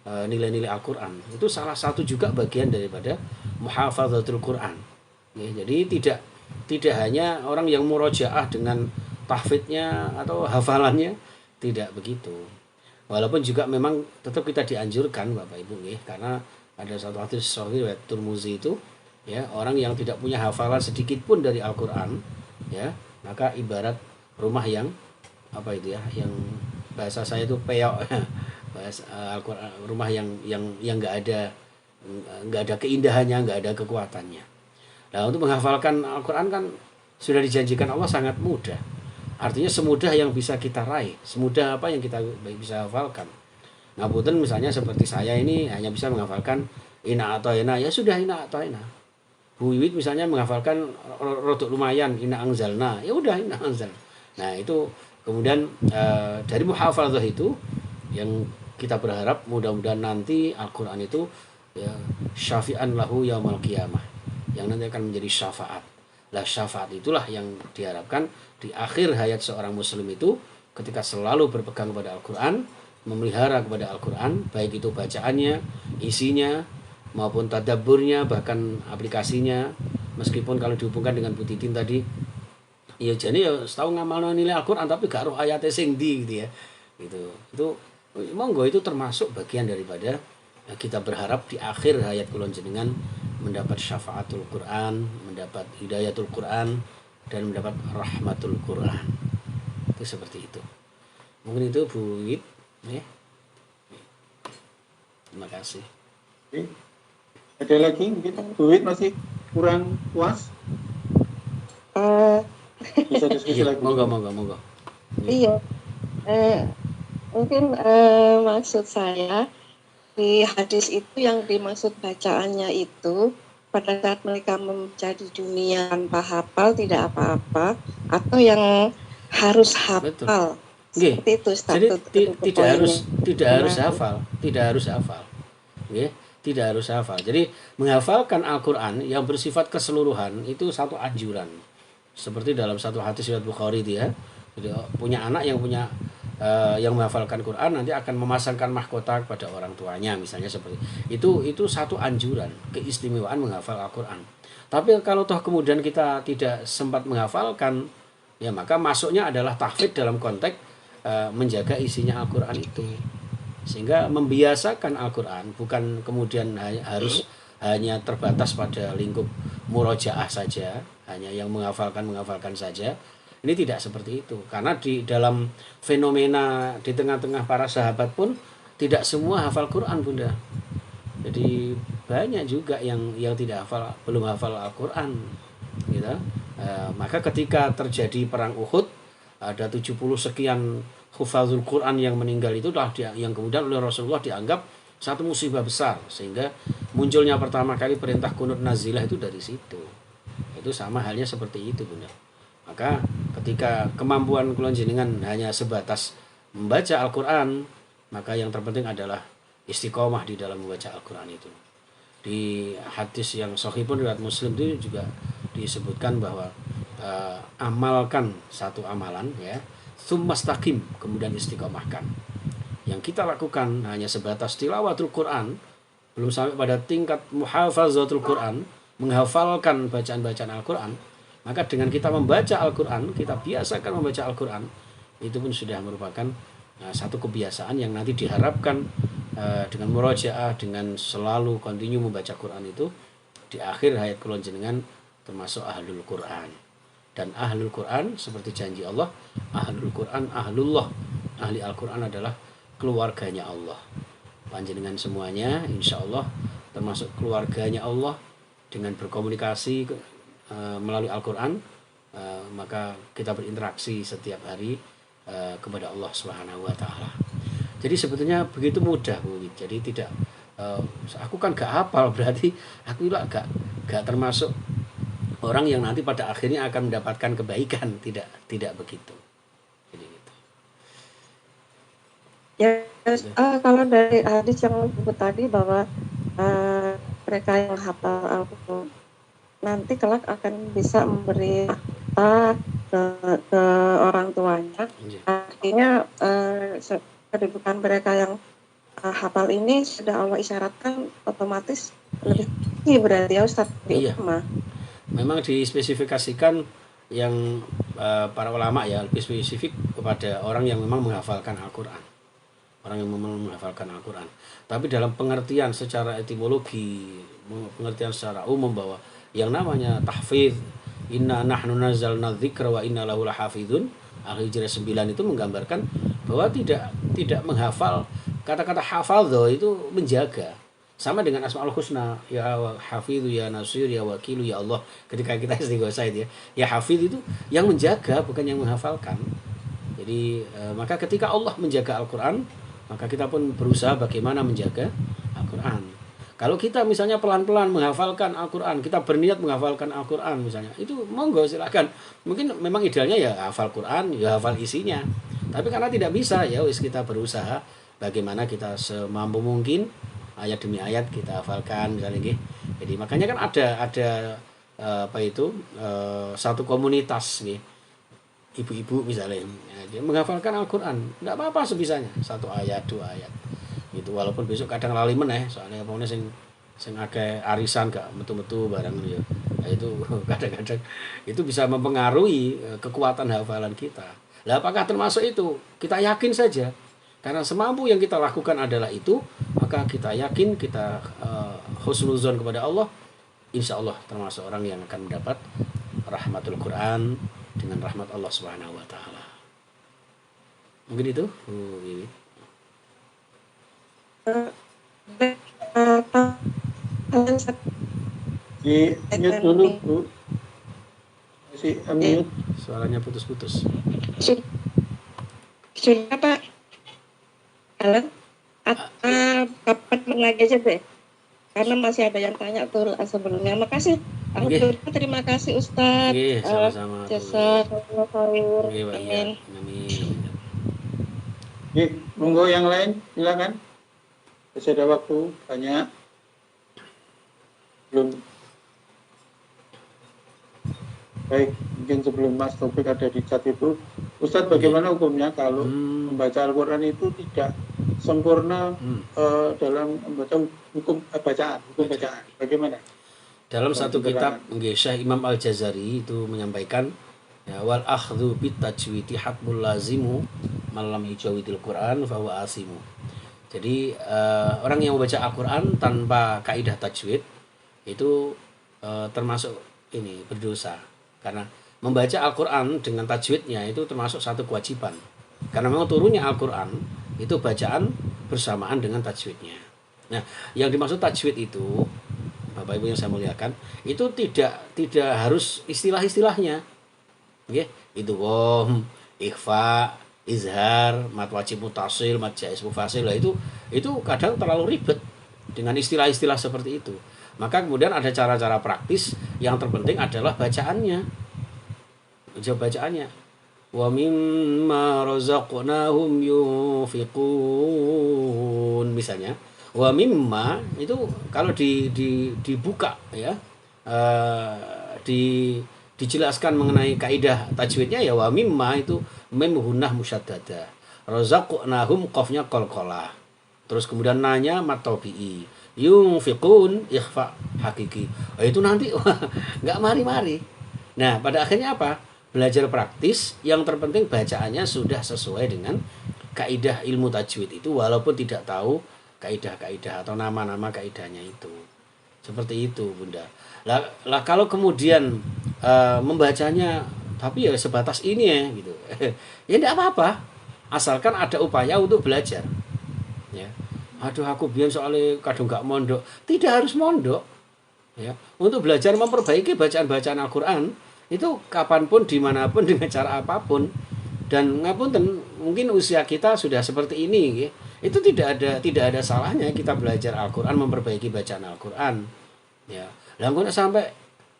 nilai-nilai Al-Quran. Itu salah satu juga bagian daripada muhafadzatul Quran ya. Jadi tidak hanya orang yang murojaah dengan tahfidnya atau hafalannya, tidak begitu. Walaupun juga memang tetap kita dianjurkan Bapak Ibu ya, karena ada satu hadis sahih riwayat Tirmizi itu ya, orang yang tidak punya hafalan sedikit pun dari Al-Quran ya, maka ibarat rumah yang apa itu ya, yang bahasa saya itu peyok bahasa Al-Quran, rumah yang nggak ada keindahannya, nggak ada kekuatannya. Nah, untuk menghafalkan Al-Quran kan sudah dijanjikan Allah sangat mudah. Artinya semudah yang bisa kita raih, semudah apa yang kita bisa hafalkan. Ngapunten misalnya seperti saya ini hanya bisa menghafalkan ina atau ina, ya sudah ina atau ina. Bu Wiwit misalnya menghafalkan rodok lumayan ina angzalna, ya udah ina angzal. Nah, itu kemudian dari muhafadzah itu yang kita berharap mudah-mudahan nanti Al-Quran itu ya, syafi'an lahu yaumal qiyamah, yang nanti akan menjadi syafaat. Lah syafaat itulah yang diharapkan di akhir hayat seorang muslim itu, ketika selalu berpegang pada Al-Quran, memelihara kepada Al-Quran, baik itu bacaannya, isinya, maupun tadabburnya, bahkan aplikasinya. Meskipun kalau dihubungkan dengan Bu Titin tadi, ya jadi ya setahu ngamal nilai Al-Quran tapi gak roh ayatnya sing di gitu ya. Itu monggo, itu termasuk bagian daripada kita berharap di akhir hayat kulon jenengan mendapat syafaatul Quran, mendapat hidayatul Quran, dan mendapat rahmatul Quran. Itu seperti itu. Mungkin itu Bu Wit, ya. Terima kasih.
Oke. Ada lagi mungkin Bu Wit masih kurang puas? Bisa diskusi
Iya,
lagi.
monggo.
Iya, mungkin maksud saya di hadis itu yang dimaksud bacaannya itu pada saat mereka menjadi dunia tanpa hafal tidak apa-apa, atau yang harus hafal.
Nggih.
Seperti itu.
Jadi tidak harus
Nah,
hafal, nggih. Tidak harus hafal. Jadi menghafalkan Al-Quran yang bersifat keseluruhan itu satu anjuran. Seperti dalam satu hadis riwayat Bukhari itu ya. Jadi punya anak yang yang menghafalkan Quran nanti akan memasangkan mahkota kepada orang tuanya, misalnya seperti itu. Itu satu anjuran, keistimewaan menghafal Al-Quran. Tapi kalau toh kemudian kita tidak sempat menghafalkan, ya maka masuknya adalah tahfidz dalam konteks menjaga isinya Al-Quran itu. Sehingga membiasakan Al-Quran bukan kemudian harus hanya terbatas pada lingkup murojaah saja, hanya yang menghafalkan saja. Ini tidak seperti itu, karena di dalam fenomena di tengah-tengah para sahabat pun tidak semua hafal Quran, Bunda. Jadi banyak juga yang tidak belum hafal Al-Quran, gitu. Maka ketika terjadi perang Uhud, ada 70 sekian hufazul Quran yang meninggal, itu yang kemudian oleh Rasulullah dianggap satu musibah besar, sehingga munculnya pertama kali perintah qunut nazilah itu dari situ. Itu sama halnya seperti itu, Bunda. Maka ketika kemampuan kula jenengan hanya sebatas membaca Al-Quran, maka yang terpenting adalah istiqomah di dalam membaca Al-Quran itu. Di hadis yang sahih pun riwayat Muslim itu juga disebutkan bahwa amalkan satu amalan, ya, tsumastaqim, kemudian istiqomahkan. Yang kita lakukan hanya sebatas tilawatul Quran, belum sampai pada tingkat muhafazatul Quran, menghafalkan bacaan-bacaan Al-Quran, maka dengan kita membaca Al-Quran, kita biasakan membaca Al-Quran, itu pun sudah merupakan satu kebiasaan yang nanti diharapkan dengan murojaah, dengan selalu kontinu membaca Quran itu, di akhir hayat kulon jenengan termasuk ahlul Quran. Dan ahlul Quran seperti janji Allah, ahlul Quran ahlullah, ahli Al-Quran adalah keluarganya Allah. Panjenengan semuanya insya Allah termasuk keluarganya Allah. Dengan berkomunikasi melalui Al-Quran, maka kita berinteraksi setiap hari kepada Allah Subhanahu wa Ta'ala. Jadi sebetulnya begitu mudah, Bu. Jadi tidak aku kan gak hafal, berarti aku juga gak termasuk orang yang nanti pada akhirnya akan mendapatkan kebaikan. Tidak begitu. Jadi gitu.
Ya, kalau dari hadis yang disebut tadi bahwa mereka yang hafal Al-Quran nanti kelak akan bisa memberi harta ke orang tuanya. Artinya kedudukan mereka yang hafal ini sudah Allah isyaratkan otomatis lebih tinggi berarti ya Ustaz.
Iya. Memang dispesifikasikan yang para ulama ya lebih spesifik kepada orang yang memang menghafalkan Al-Quran. Orang yang memang menghafalkan Al-Quran. Tapi dalam pengertian secara etimologi, pengertian secara umum bahwa yang namanya tahfidz, inna nahnu nazzalna dzikra wa inna lahu lahafizun, Al-Hijrah 9 itu menggambarkan bahwa tidak menghafal. Kata-kata hafadho itu menjaga. Sama dengan Asmaul Husna, ya Hafidhu, ya Nasir, ya Wakilu, ya Allah. Ketika kita istighosah itu ya Hafidh itu yang menjaga, bukan yang menghafalkan. Jadi maka ketika Allah menjaga Al-Quran, maka kita pun berusaha bagaimana menjaga Al-Quran. Kalau kita misalnya pelan-pelan menghafalkan Al-Quran, kita berniat menghafalkan Al-Quran misalnya, itu monggo silakan. Mungkin memang idealnya ya hafal Quran, ya hafal isinya. Tapi karena tidak bisa, ya wis kita berusaha bagaimana kita semampu mungkin ayat demi ayat kita hafalkan misalnya gitu. Jadi makanya kan ada satu komunitas gitu, ibu-ibu misalnya, ya, dia menghafalkan Al-Quran, nggak apa-apa sebisanya, 1 ayat 2 ayat gitu, walaupun besok kadang lali meneh soalnya apa sing akeh arisan gak metu-metu barang ya. Nah, itu kadang-kadang itu bisa mempengaruhi kekuatan hafalan kita. Lah apakah termasuk itu? Kita yakin saja. Karena semampu yang kita lakukan adalah itu, maka kita yakin, kita husnuzon kepada Allah, insya Allah termasuk orang yang akan mendapat rahmatul Quran dengan rahmat Allah Subhanahu wa taala. Mungkin itu ini.
Di mute dulu Bu. Si mute.
Suaranya putus-putus.
Sudah Pak. Halo. Kapan lagi aja deh. Karena masih ada yang tanya tuh sebelumnya. Makasih. Terima kasih Ustadz.
Nggih, sama-sama.
Jazakallahu khair.
Amin.
Oke, monggo yang lain silakan. Masih ada waktu banyak. Belum. Baik, mungkin sebelum Mas Taufik ada di chat itu, Ustadz bagaimana hukumnya kalau membaca Al-Quran itu tidak sempurna dalam membaca hukum bacaan? Bagaimana?
Dalam satu kitab Syekh Imam Al-Jazari itu menyampaikan ya, wal akhdhu bit tajwidi hatmul lazimu malam ijawitil Quran fa huwa asimu. Jadi orang yang membaca Al-Quran tanpa kaidah tajwid itu termasuk ini berdosa, karena membaca Al-Quran dengan tajwidnya itu termasuk satu kewajiban, karena memang turunnya Al-Quran itu bacaan bersamaan dengan tajwidnya. Nah, yang dimaksud tajwid itu Bapak Ibu yang saya muliakan, itu tidak harus istilah-istilahnya. Okay? Itu ikhfa, izhar, mat wajib mutasil, mat jaiz mufasil, itu kadang terlalu ribet dengan istilah-istilah seperti itu. Maka kemudian ada cara-cara praktis, yang terpenting adalah bacaannya. Bacaannya. Wa mimma razaqnahum yunfiqun misalnya. Wa mimma itu kalau dibuka ya, dijelaskan mengenai kaidah tajwidnya ya, wa mimma itu mim hunnah musyaddada, razaqnahum qafnya qalqalah, terus kemudian nanya matobi'i, yunfiqun ikhfa hakiki. Itu nanti nggak mari-mari. Nah pada akhirnya apa? Belajar praktis, yang terpenting bacaannya sudah sesuai dengan kaidah ilmu tajwid itu, walaupun tidak tahu kaidah-kaidah atau nama-nama kaidahnya itu. Seperti itu Bunda. Lah kalau kemudian membacanya tapi ya sebatas ini ya gitu. Ya tidak apa-apa, asalkan ada upaya untuk belajar. Ya. Aduh aku biar soalnya kadang gak mondok. Tidak harus mondok. Ya. Untuk belajar memperbaiki bacaan-bacaan Al-Qur'an itu kapanpun, dimanapun, dengan cara apapun. Dan ngapunten, mungkin usia kita sudah seperti ini ya. Itu tidak ada salahnya kita belajar Al-Quran, memperbaiki bacaan Al-Quran ya. Lalu sampai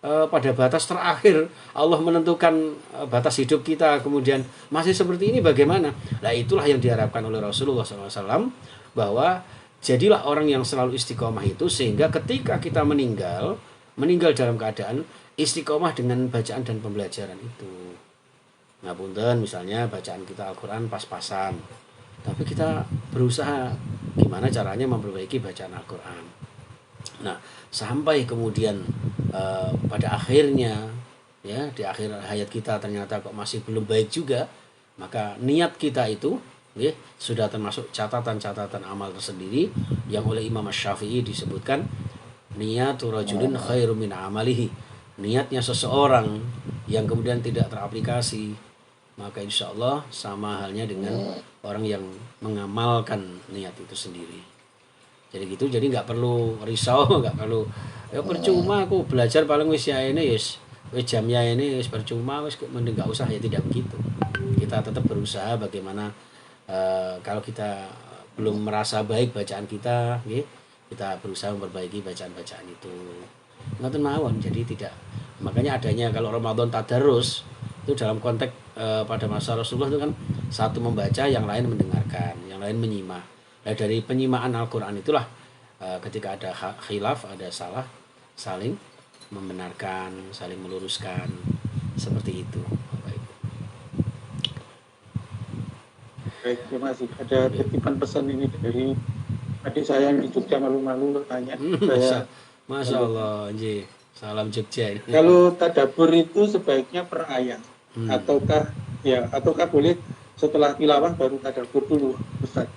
pada batas terakhir Allah menentukan batas hidup kita, kemudian masih seperti ini bagaimana? Nah itulah yang diharapkan oleh Rasulullah SAW, bahwa jadilah orang yang selalu istiqomah itu, sehingga ketika kita meninggal dalam keadaan istiqomah dengan bacaan dan pembelajaran itu. Ngapunten, misalnya bacaan kita Al-Quran pas-pasan, tapi kita berusaha gimana caranya memperbaiki bacaan Al-Quran. Nah, sampai kemudian pada akhirnya ya, di akhir hayat kita ternyata kok masih belum baik juga, maka niat kita itu ya, sudah termasuk catatan-catatan amal tersendiri yang oleh Imam Syafi'i disebutkan niatu rajulin khairu min amalihi. Niatnya seseorang yang kemudian tidak teraplikasi, maka insya Allah sama halnya dengan orang yang mengamalkan niat itu sendiri. Jadi gitu, jadi nggak perlu risau, nggak perlu ya percuma aku belajar paling wis ya ini wis jamnya ini wis percuma, wis mending nggak usah, ya tidak begitu. Kita tetap berusaha bagaimana kalau kita belum merasa baik bacaan kita, ya, kita berusaha memperbaiki bacaan-bacaan itu. Ngoten mawon, jadi tidak, makanya adanya kalau Ramadan tadarus itu dalam konteks pada masa Rasulullah itu kan satu membaca, yang lain mendengarkan, yang lain menyimak. Nah, dari penyimaan Al-Quran itulah ketika ada khilaf, ada salah, saling membenarkan, saling meluruskan, seperti itu. Bapak Ibu.
Baik, terima kasih. Ada titipan pesan ini dari adik saya yang di Jogja, malu-malu tanya.
Masya,
Saya
Masya Allah, Nji. Salam Jogja ini.
kalau tadabbur itu sebaiknya per ayat
Hmm.
ataukah boleh setelah tilawah baru tadabbur dulu, Ustaz?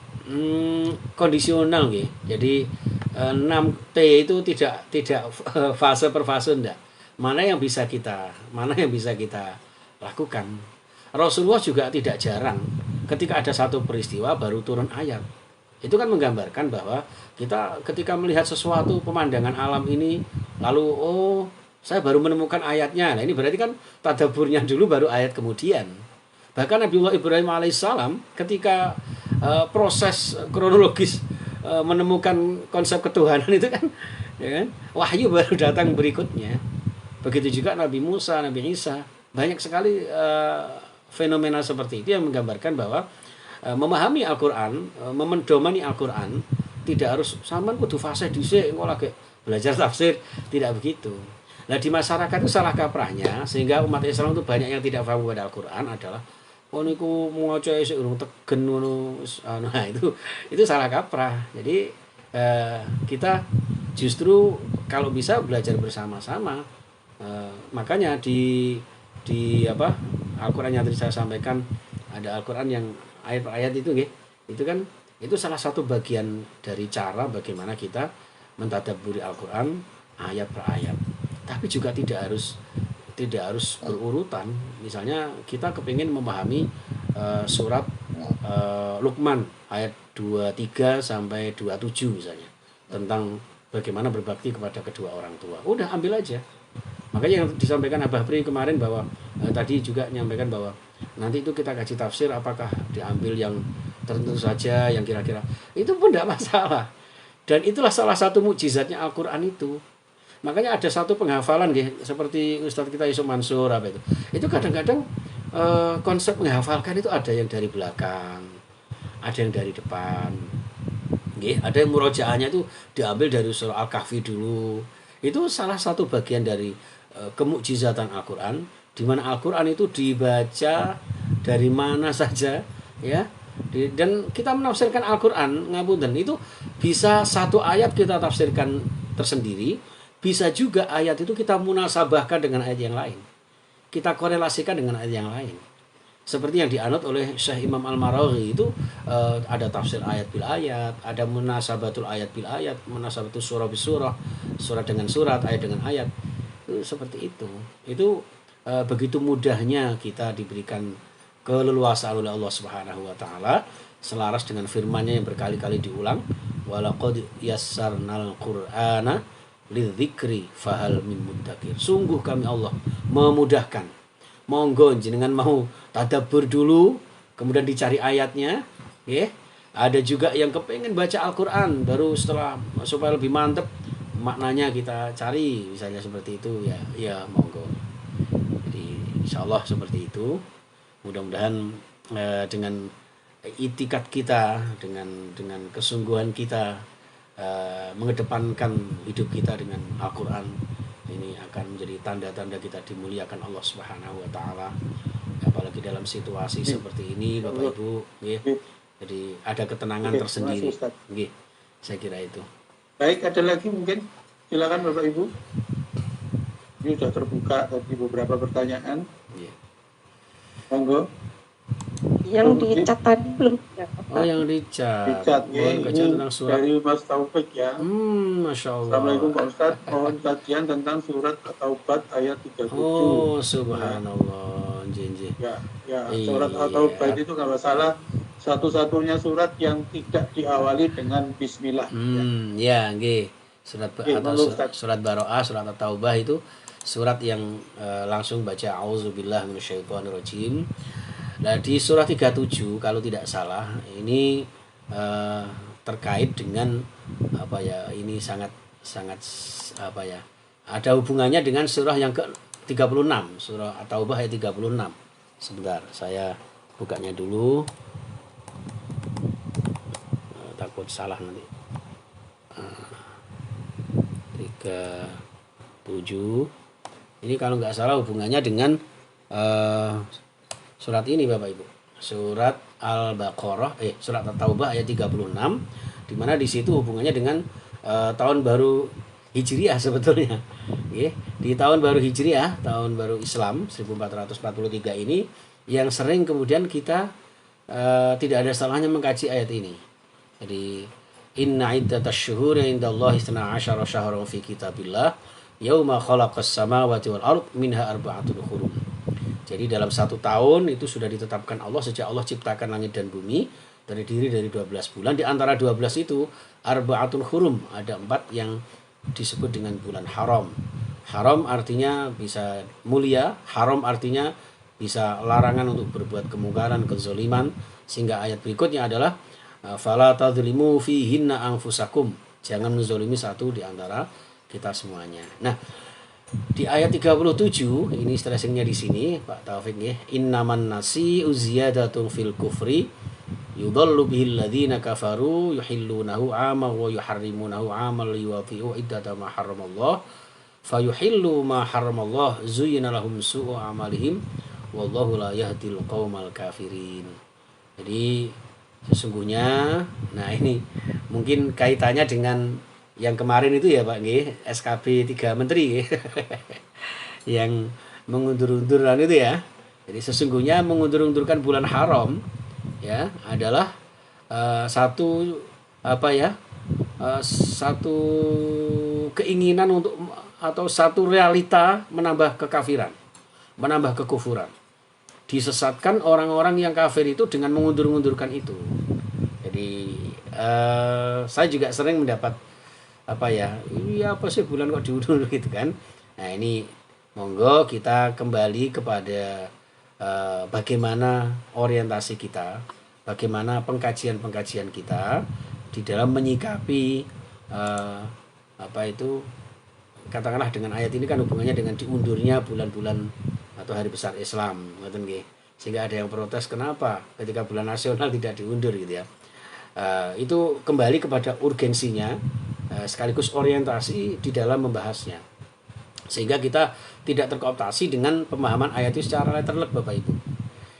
Kondisional nggih. Jadi 6T itu tidak fase per fase ndak. Mana yang bisa kita lakukan. Rasulullah juga tidak jarang ketika ada satu peristiwa baru turun ayat. Itu kan menggambarkan bahwa kita ketika melihat sesuatu pemandangan alam ini lalu saya baru menemukan ayatnya. Nah, ini berarti kan tadabburnya dulu baru ayat kemudian. Bahkan Nabiullah Ibrahim alaihissalam ketika proses kronologis menemukan konsep ketuhanan itu kan, ya kan, wahyu baru datang berikutnya. Begitu juga Nabi Musa, Nabi Isa, banyak sekali fenomena seperti itu yang menggambarkan bahwa memahami Al-Quran, memendomani Al-Quran tidak harus sampean kudu fasih dhisik engko lagi belajar tafsir, tidak begitu. Nah, di masyarakat itu salah kaprahnya sehingga umat Islam itu banyak yang tidak paham pada Al-Quran adalah niku maca isih urung tegen ngono. Nah, itu salah kaprah. Jadi kita justru kalau bisa belajar bersama-sama. Makanya di Al-Quran yang tadi saya sampaikan ada Al-Quran yang ayat per ayat itu nggih. Itu kan itu salah satu bagian dari cara bagaimana kita mentadabburi Al-Quran ayat per ayat. Tapi juga tidak harus berurutan. Misalnya kita kepingin memahami surat Luqman ayat 23 sampai 27 misalnya tentang bagaimana berbakti kepada kedua orang tua. Udah ambil aja. Makanya yang disampaikan Abah Pri kemarin bahwa tadi juga menyampaikan bahwa nanti itu kita kaji tafsir apakah diambil yang tertentu saja yang kira-kira itu pun tidak masalah. Dan itulah salah satu mukjizatnya Al-Quran itu. Makanya ada satu penghafalan seperti Ustadz kita Yusuf Mansur apa itu. Itu kadang-kadang konsep menghafalkan itu ada yang dari belakang, ada yang dari depan. Ada yang murojaahnya itu diambil dari surah Al-Kahfi dulu. Itu salah satu bagian dari kemukjizatan Al-Quran, di mana Al-Quran itu dibaca dari mana saja, ya. Dan kita menafsirkan Al-Quran, ngapunten, itu bisa satu ayat kita tafsirkan tersendiri, bisa juga ayat itu kita munasabahkan dengan ayat yang lain. Kita korelasikan dengan ayat yang lain. Seperti yang dianut oleh Syekh Imam Al-Maraghi itu ada tafsir ayat bil ayat, ada munasabatul ayat bil ayat, munasabatul surah bis surah, surat dengan surat, ayat dengan ayat. Itu seperti itu. Itu begitu mudahnya kita diberikan keleluasaan oleh Allah Subhanahu wa taala selaras dengan firman-Nya yang berkali-kali diulang, walaqad yassarnal qur'ana lidzikri fahal min muddakir. Sungguh kami Allah memudahkan. Monggo jenengan mau tadabbur dulu, kemudian dicari ayatnya, ya. Ada juga yang kepengen baca Al-Quran baru setelah supaya lebih mantep maknanya kita cari, misalnya seperti itu ya monggo. Jadi insyaallah seperti itu. Mudah-mudahan dengan itikat kita, dengan kesungguhan kita mengedepankan hidup kita dengan Al-Quran, ini akan menjadi tanda-tanda kita dimuliakan Allah Subhanahu wa taala. Apalagi dalam situasi seperti ini Bapak Ibu, nggih. Jadi ada ketenangan tersendiri. Nggih. Saya kira itu.
Baik, ada lagi mungkin? Silakan Bapak Ibu. Ini sudah terbuka tadi beberapa pertanyaan.
Iya.
Monggo.
Yang dicat tadi belum ya.
Oh, yang dicat.
Ini
tentang surat
dari Mas Taufik ya.
Masya Allah.
Assalamualaikum Pak Ustadz, mohon kajian tentang surat At-Taubah ayat 37.
Oh, subhanallah.
Surat At-Taubah itu kalau salah satu-satunya surat yang tidak diawali dengan bismillah.
Ya, nggih. Surat Baroah, surat At-Taubah itu surat yang langsung baca auzubillah minasyaitonirrajim. Nah, di surah 37 kalau tidak salah ini terkait dengan ini sangat ada hubungannya dengan surah yang ke-36, surah At-Taubah ayat 36. Sebentar, saya bukanya dulu. Takut salah nanti. 37. Ini kalau nggak salah hubungannya dengan surat ini Bapak Ibu. Surat surat At-Taubah ayat 36, di mana di situ hubungannya dengan tahun baru Hijriah sebetulnya. Di tahun baru Hijriah, tahun baru Islam 1443 ini yang sering kemudian kita tidak ada salahnya mengkaji ayat ini. Jadi inna iddatash syuhuri indallahi 12 syahran fi kitabillah yauma khalaqas samawati wal ard minha arba'atun hurum. Jadi dalam 1 tahun itu sudah ditetapkan Allah sejak Allah ciptakan langit dan bumi, terdiri dari 12 bulan. Di antara 12 itu arba'atun hurum, ada 4 yang disebut dengan bulan haram. Haram artinya bisa mulia, haram artinya bisa larangan untuk berbuat kemungkaran, kezaliman, sehingga ayat berikutnya adalah fala tadzlimu fihinna anfusakum. Jangan menzalimi satu di antara kita semuanya. Nah, di ayat 37 ini stressingnya di sini Pak Taufik ya. Innaman nasi uziyadatun fil kufri yudhallu bihil ladzina kafaru yuhillunahu 'aman wa yuharrimunahu 'aman liyuwafi'u iddata ma harramallah fayuhillu ma harramallah zuyyina lahum su'u amalihim wallahu la yahdil qaumal kafirin. Jadi sesungguhnya, nah ini mungkin kaitannya dengan yang kemarin itu ya Pak nggih, SKB 3 menteri yang mengundur-undurkan itu ya. Jadi sesungguhnya mengundur-undurkan bulan haram ya adalah satu keinginan untuk atau satu realita menambah kekafiran, menambah kekufuran. Disesatkan orang-orang yang kafir itu dengan mengundur-undurkan itu. Jadi saya juga sering mendapat apa sih bulan kok diundur gitu kan. Nah ini monggo kita kembali kepada bagaimana orientasi kita, bagaimana pengkajian kita di dalam menyikapi katakanlah dengan ayat ini kan hubungannya dengan diundurnya bulan-bulan atau hari besar Islam, sehingga ada yang protes kenapa ketika bulan nasional tidak diundur gitu ya. Itu kembali kepada urgensinya sekaligus orientasi di dalam membahasnya, sehingga kita tidak terkooptasi dengan pemahaman ayat itu secara letterlek Bapak Ibu.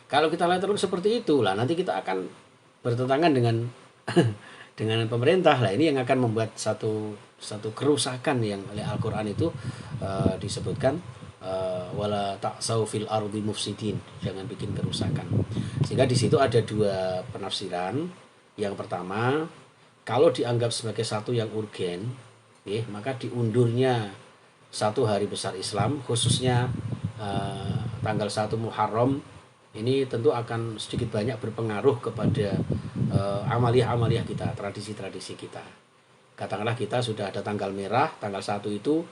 Kalau kita letterlek seperti itu lah nanti kita akan bertentangan dengan dengan pemerintah lah. Ini yang akan membuat satu kerusakan yang oleh Al-Quran itu disebutkan wala ta'sau fil ardi mufsidin, jangan bikin kerusakan. Sehingga di situ ada 2 penafsiran. Yang pertama, kalau dianggap sebagai satu yang urgen, maka diundurnya 1 hari besar Islam, khususnya tanggal 1 Muharram, ini tentu akan sedikit banyak berpengaruh kepada amaliyah-amaliyah kita, tradisi-tradisi kita. Katakanlah kita sudah ada tanggal merah, tanggal 1 itu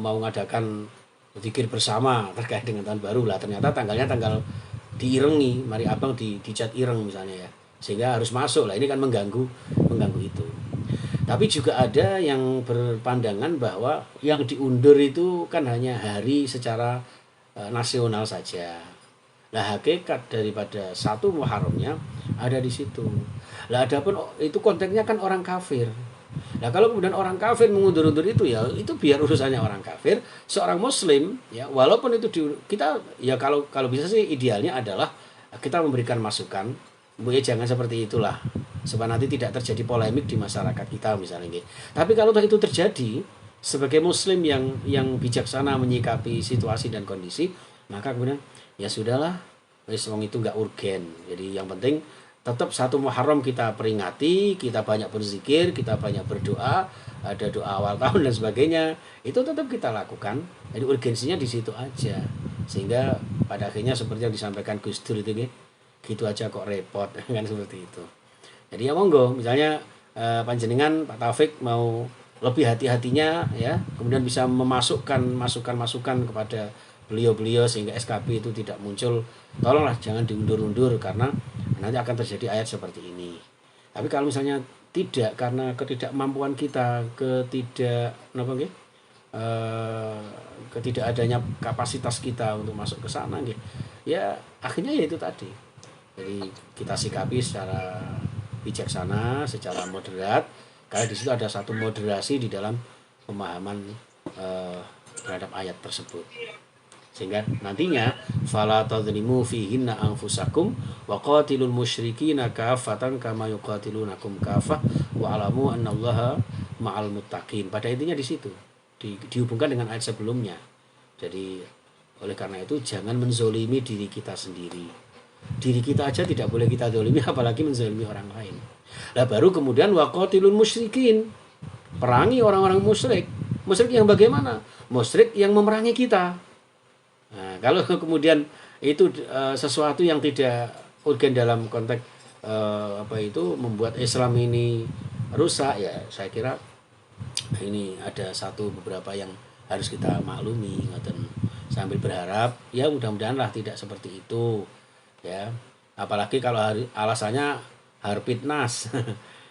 mau mengadakan zikir bersama terkait dengan tahun baru lah, ternyata tanggalnya tanggal diirengi, mari abang dicat ireng misalnya ya, sehingga harus masuk lah. Ini kan mengganggu itu. Tapi juga ada yang berpandangan bahwa yang diundur itu kan hanya hari secara nasional saja. Nah, hakikat daripada 1 Muharramnya ada di situ. Lah adapun itu konteksnya kan orang kafir. Nah, kalau kemudian orang kafir mengundur-undur itu ya itu biar urusannya orang kafir. Seorang muslim ya walaupun itu kita ya kalau bisa sih idealnya adalah kita memberikan masukan, Bu ya jangan seperti itulah, supaya nanti tidak terjadi polemik di masyarakat kita misalnya. Tapi kalau itu terjadi, sebagai muslim yang bijaksana menyikapi situasi dan kondisi, maka kemudian ya sudahlah, wis wong itu enggak urgen. Jadi yang penting tetap 1 Muharram kita peringati, kita banyak berzikir, kita banyak berdoa, ada doa awal tahun dan sebagainya, itu tetap kita lakukan. Jadi urgensinya di situ aja. Sehingga pada akhirnya seperti yang disampaikan Gus Dur itu gitu aja kok repot kan seperti itu. Jadi ya monggo misalnya panjenengan Pak Taufik mau lebih hati-hatinya ya, kemudian bisa memasukkan masukan-masukan kepada beliau-beliau sehingga SKB itu tidak muncul, tolonglah jangan diundur-undur karena nanti akan terjadi ayat seperti ini. Tapi kalau misalnya tidak, karena ketidakmampuan kita, ketidakadanya kapasitas kita untuk masuk ke sana ya akhirnya ya itu tadi. Jadi kita sikapi secara bijaksana, secara moderat, karena di situ ada satu moderasi di dalam pemahaman terhadap ayat tersebut. Sehingga nantinya fala tadlimu fihinna anfusakum wa qatilul musyrikina kafatan kama yuqatilunakum kafah wa alamu annallaha ma'al muttaqin. Pada intinya di situ dihubungkan dengan ayat sebelumnya. Jadi oleh karena itu jangan menzolimi diri kita sendiri. Diri kita aja tidak boleh kita zolimi, apalagi menzolimi orang lain. Lah baru kemudian wa qatilul musyrikin, perangi orang-orang musyrik. Musyrik yang bagaimana? Musyrik yang memerangi kita. Nah, kalau kemudian itu sesuatu yang tidak urgen dalam konteks membuat Islam ini rusak, ya saya kira ini ada beberapa yang harus kita maklumi, dan sambil berharap ya mudah-mudahan lah tidak seperti itu, ya. Apalagi kalau alasannya harpitnas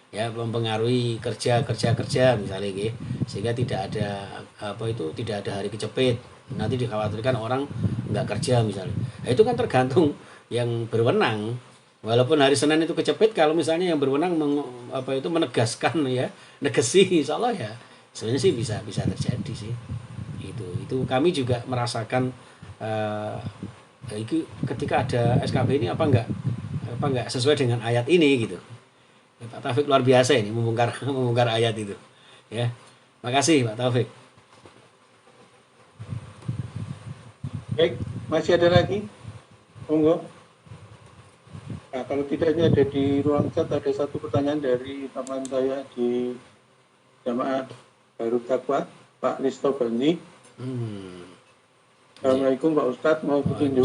ya, mempengaruhi kerja misalnya gitu, sehingga tidak ada tidak ada hari kecepit, nanti dikhawatirkan orang nggak kerja misalnya. Nah, itu kan tergantung yang berwenang. Walaupun hari Senin itu kecepit, kalau misalnya yang berwenang menegaskan ya, negesi, insya Allah ya sebenarnya sih bisa terjadi sih. Itu kami juga merasakan ketika ada SKB ini apa enggak sesuai dengan ayat ini gitu. Pak Taufik luar biasa ini membongkar ayat itu, ya. Makasih Pak Taufik.
Baik, masih ada lagi? Monggo. Nah, kalau tidak, ini ada di ruang chat ada satu pertanyaan dari teman saya di Jamaah Baru Takwa, Pak Listo Bandi. Assalamualaikum Pak Ustadz, mau petunjuk.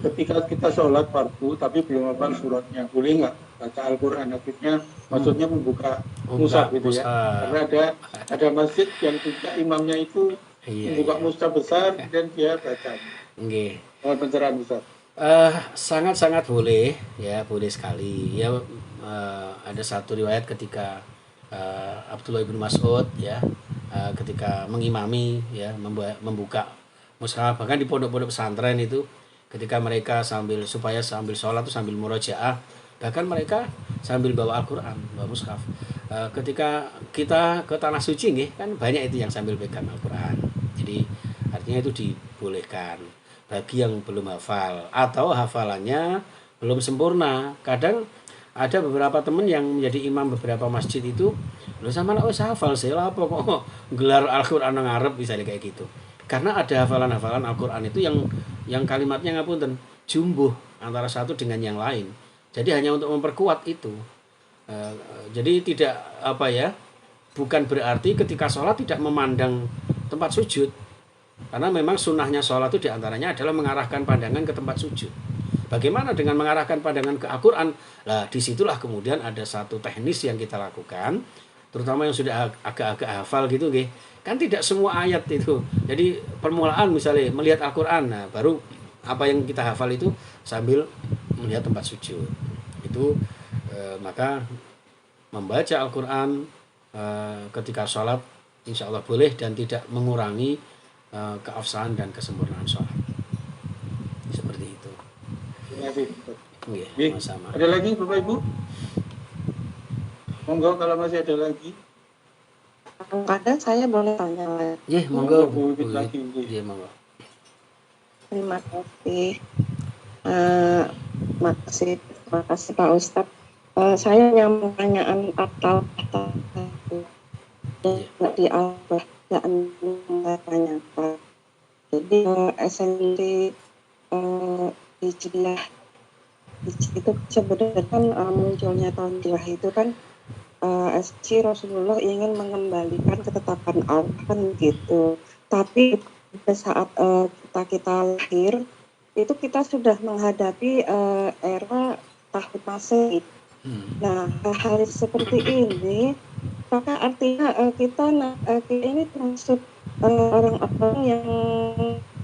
Ketika kita sholat fardu tapi belum hafal suratnya, boleh nggak baca Al-Quran? Akhirnya maksudnya membuka mushaf gitu ya. Karena ada masjid yang juga imamnya itu membuka mushaf besar dan dia baca. Mohon pencerahan Ustadz.
Sangat-sangat boleh, ya, boleh sekali. Ya, ada satu riwayat ketika Abdullah bin Mas'ud ya, ketika mengimami ya, membuka mushaf, bahkan di pondok-pondok pesantren itu ketika mereka sambil sholat itu sambil murojaah, bahkan mereka sambil bawa Al-Quran, bawa mushaf. Ketika kita ke tanah suci nih, kan banyak itu yang sambil pegang Al-Quran. Jadi artinya itu dibolehkan bagi yang belum hafal atau hafalannya belum sempurna. Kadang ada beberapa teman yang menjadi imam beberapa masjid itu, loh sama lah hafal saya apa kok gelar Al-Quran ngarep misalnya kayak gitu. Karena ada hafalan-hafalan Al-Quran itu yang kalimatnya ngapunten jumbuh antara satu dengan yang lain. Jadi hanya untuk memperkuat itu. Jadi tidak bukan berarti ketika sholat tidak memandang tempat sujud. Karena memang sunnahnya sholat itu diantaranya adalah mengarahkan pandangan ke tempat sujud. Bagaimana dengan mengarahkan pandangan ke Al-Quran? Nah, disitulah kemudian ada satu teknis yang kita lakukan, terutama yang sudah agak-agak hafal gitu, kan tidak semua ayat itu. Jadi permulaan misalnya melihat Al-Quran, nah baru apa yang kita hafal itu sambil melihat tempat sujud. Itu maka membaca Al-Quran ketika sholat insya Allah boleh dan tidak mengurangi keabsahan dan kesempurnaan sholat. Seperti itu.
Terima kasih.
Sama-sama.
Ada lagi Bapak Ibu? Monggo kalau masih ada lagi.
Ada, saya boleh tanya lagi.
Monggo.
Monggo. Terima kasih. Terima kasih Pak Ustadz. Saya yang pertanyaan atau di awal yang tanyakan. Jadi esensi Hijriah itu sebenarnya kan munculnya tahun Hijriah itu kan SC Rasulullah ingin mengembalikan ketetapan Allah kan gitu. Tapi pada saat kita lahir itu kita sudah menghadapi era tahun Masehi. Nah, hal seperti ini maka artinya kita ini termasuk orang-orang yang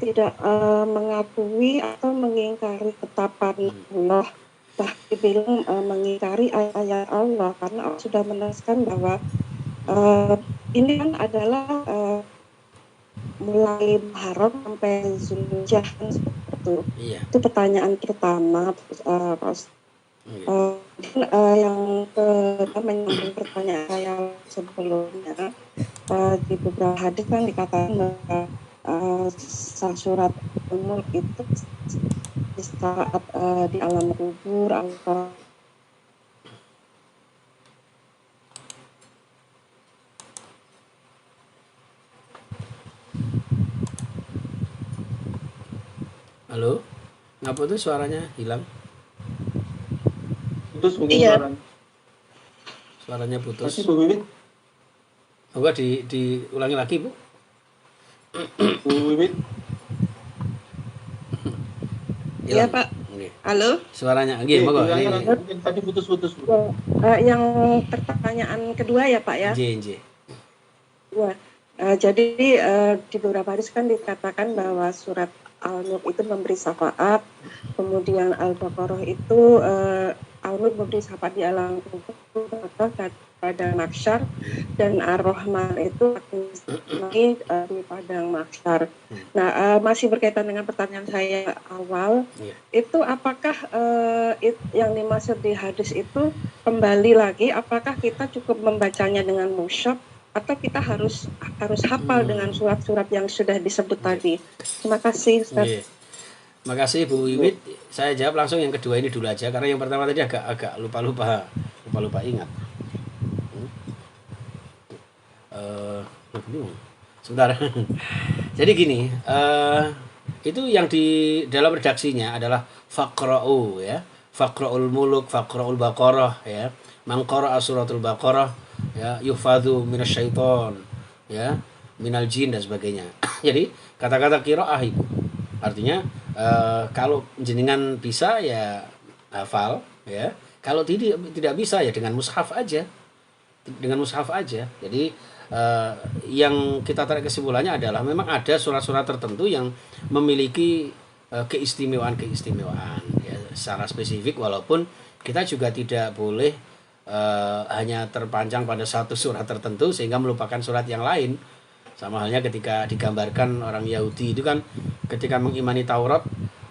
tidak mengakui atau mengingkari ketetapan Allah, tapi bilang mengingkari ayat-ayat Allah, karena Allah sudah menegaskan bahwa ini kan adalah mulai Muharram sampai Zulhijjah seperti itu. Itu pertanyaan pertama, Pak. Yang menyambung pertanyaan saya sebelumnya, di beberapa hadis kan dikatakan bahwa surat Mulk itu di saat di alam kubur atau
Halo? Ngapa tuh suaranya hilang?
Putus mungkin
Iya.
suaranya.
Suaranya putus.
Masih Bu Wiwit?
Enggak diulangi lagi, Bu.
Bu Wiwit?
Iya,
Hilang.
Pak.
Nggih.
Halo.
Suaranya nggih, monggo.
diulangi
Nggih,
lagi. Mungkin tadi putus-putus. Bu.
Yang pertanyaan kedua ya, Pak ya.
nggih.
Ya, jadi di beberapa hadis kan dikatakan bahwa surat Al-Mulk itu memberi syafaat, kemudian Al-Baqarah itu Al-Mulk memberi syafaat di alam kubur atau pada mahsyar, dan Ar-Rahman itu lagi di padang mahsyar. Nah, masih berkaitan dengan pertanyaan saya awal,
Iya.
itu apakah yang dimaksud di hadis itu kembali lagi, apakah kita cukup membacanya dengan musyaf atau kita harus hafal dengan surat-surat yang sudah disebut tadi? Terima kasih, Ustaz.
Nggih. Makasih Bu Wiwit. Saya jawab langsung yang kedua ini dulu aja karena yang pertama tadi agak lupa ingat. Bingung. Sebentar. Jadi gini, itu yang di dalam redaksinya adalah faqra'u ya. Faqra'ul muluk, faqra'ul baqarah ya. Man qara'a suratul baqarah ya yufadhu minasyaiton ya, minal jin dan sebagainya. Jadi kata-kata qiraah itu artinya kalau jenengan bisa ya hafal ya. Kalau tidak bisa ya dengan mushaf aja. Dengan mushaf aja. Jadi yang kita tarik kesimpulannya adalah memang ada surat-surat tertentu yang memiliki keistimewaan ya, secara spesifik, walaupun kita juga tidak boleh hanya terpancang pada satu surat tertentu sehingga melupakan surat yang lain. Sama halnya ketika digambarkan orang Yahudi itu kan ketika mengimani Taurat,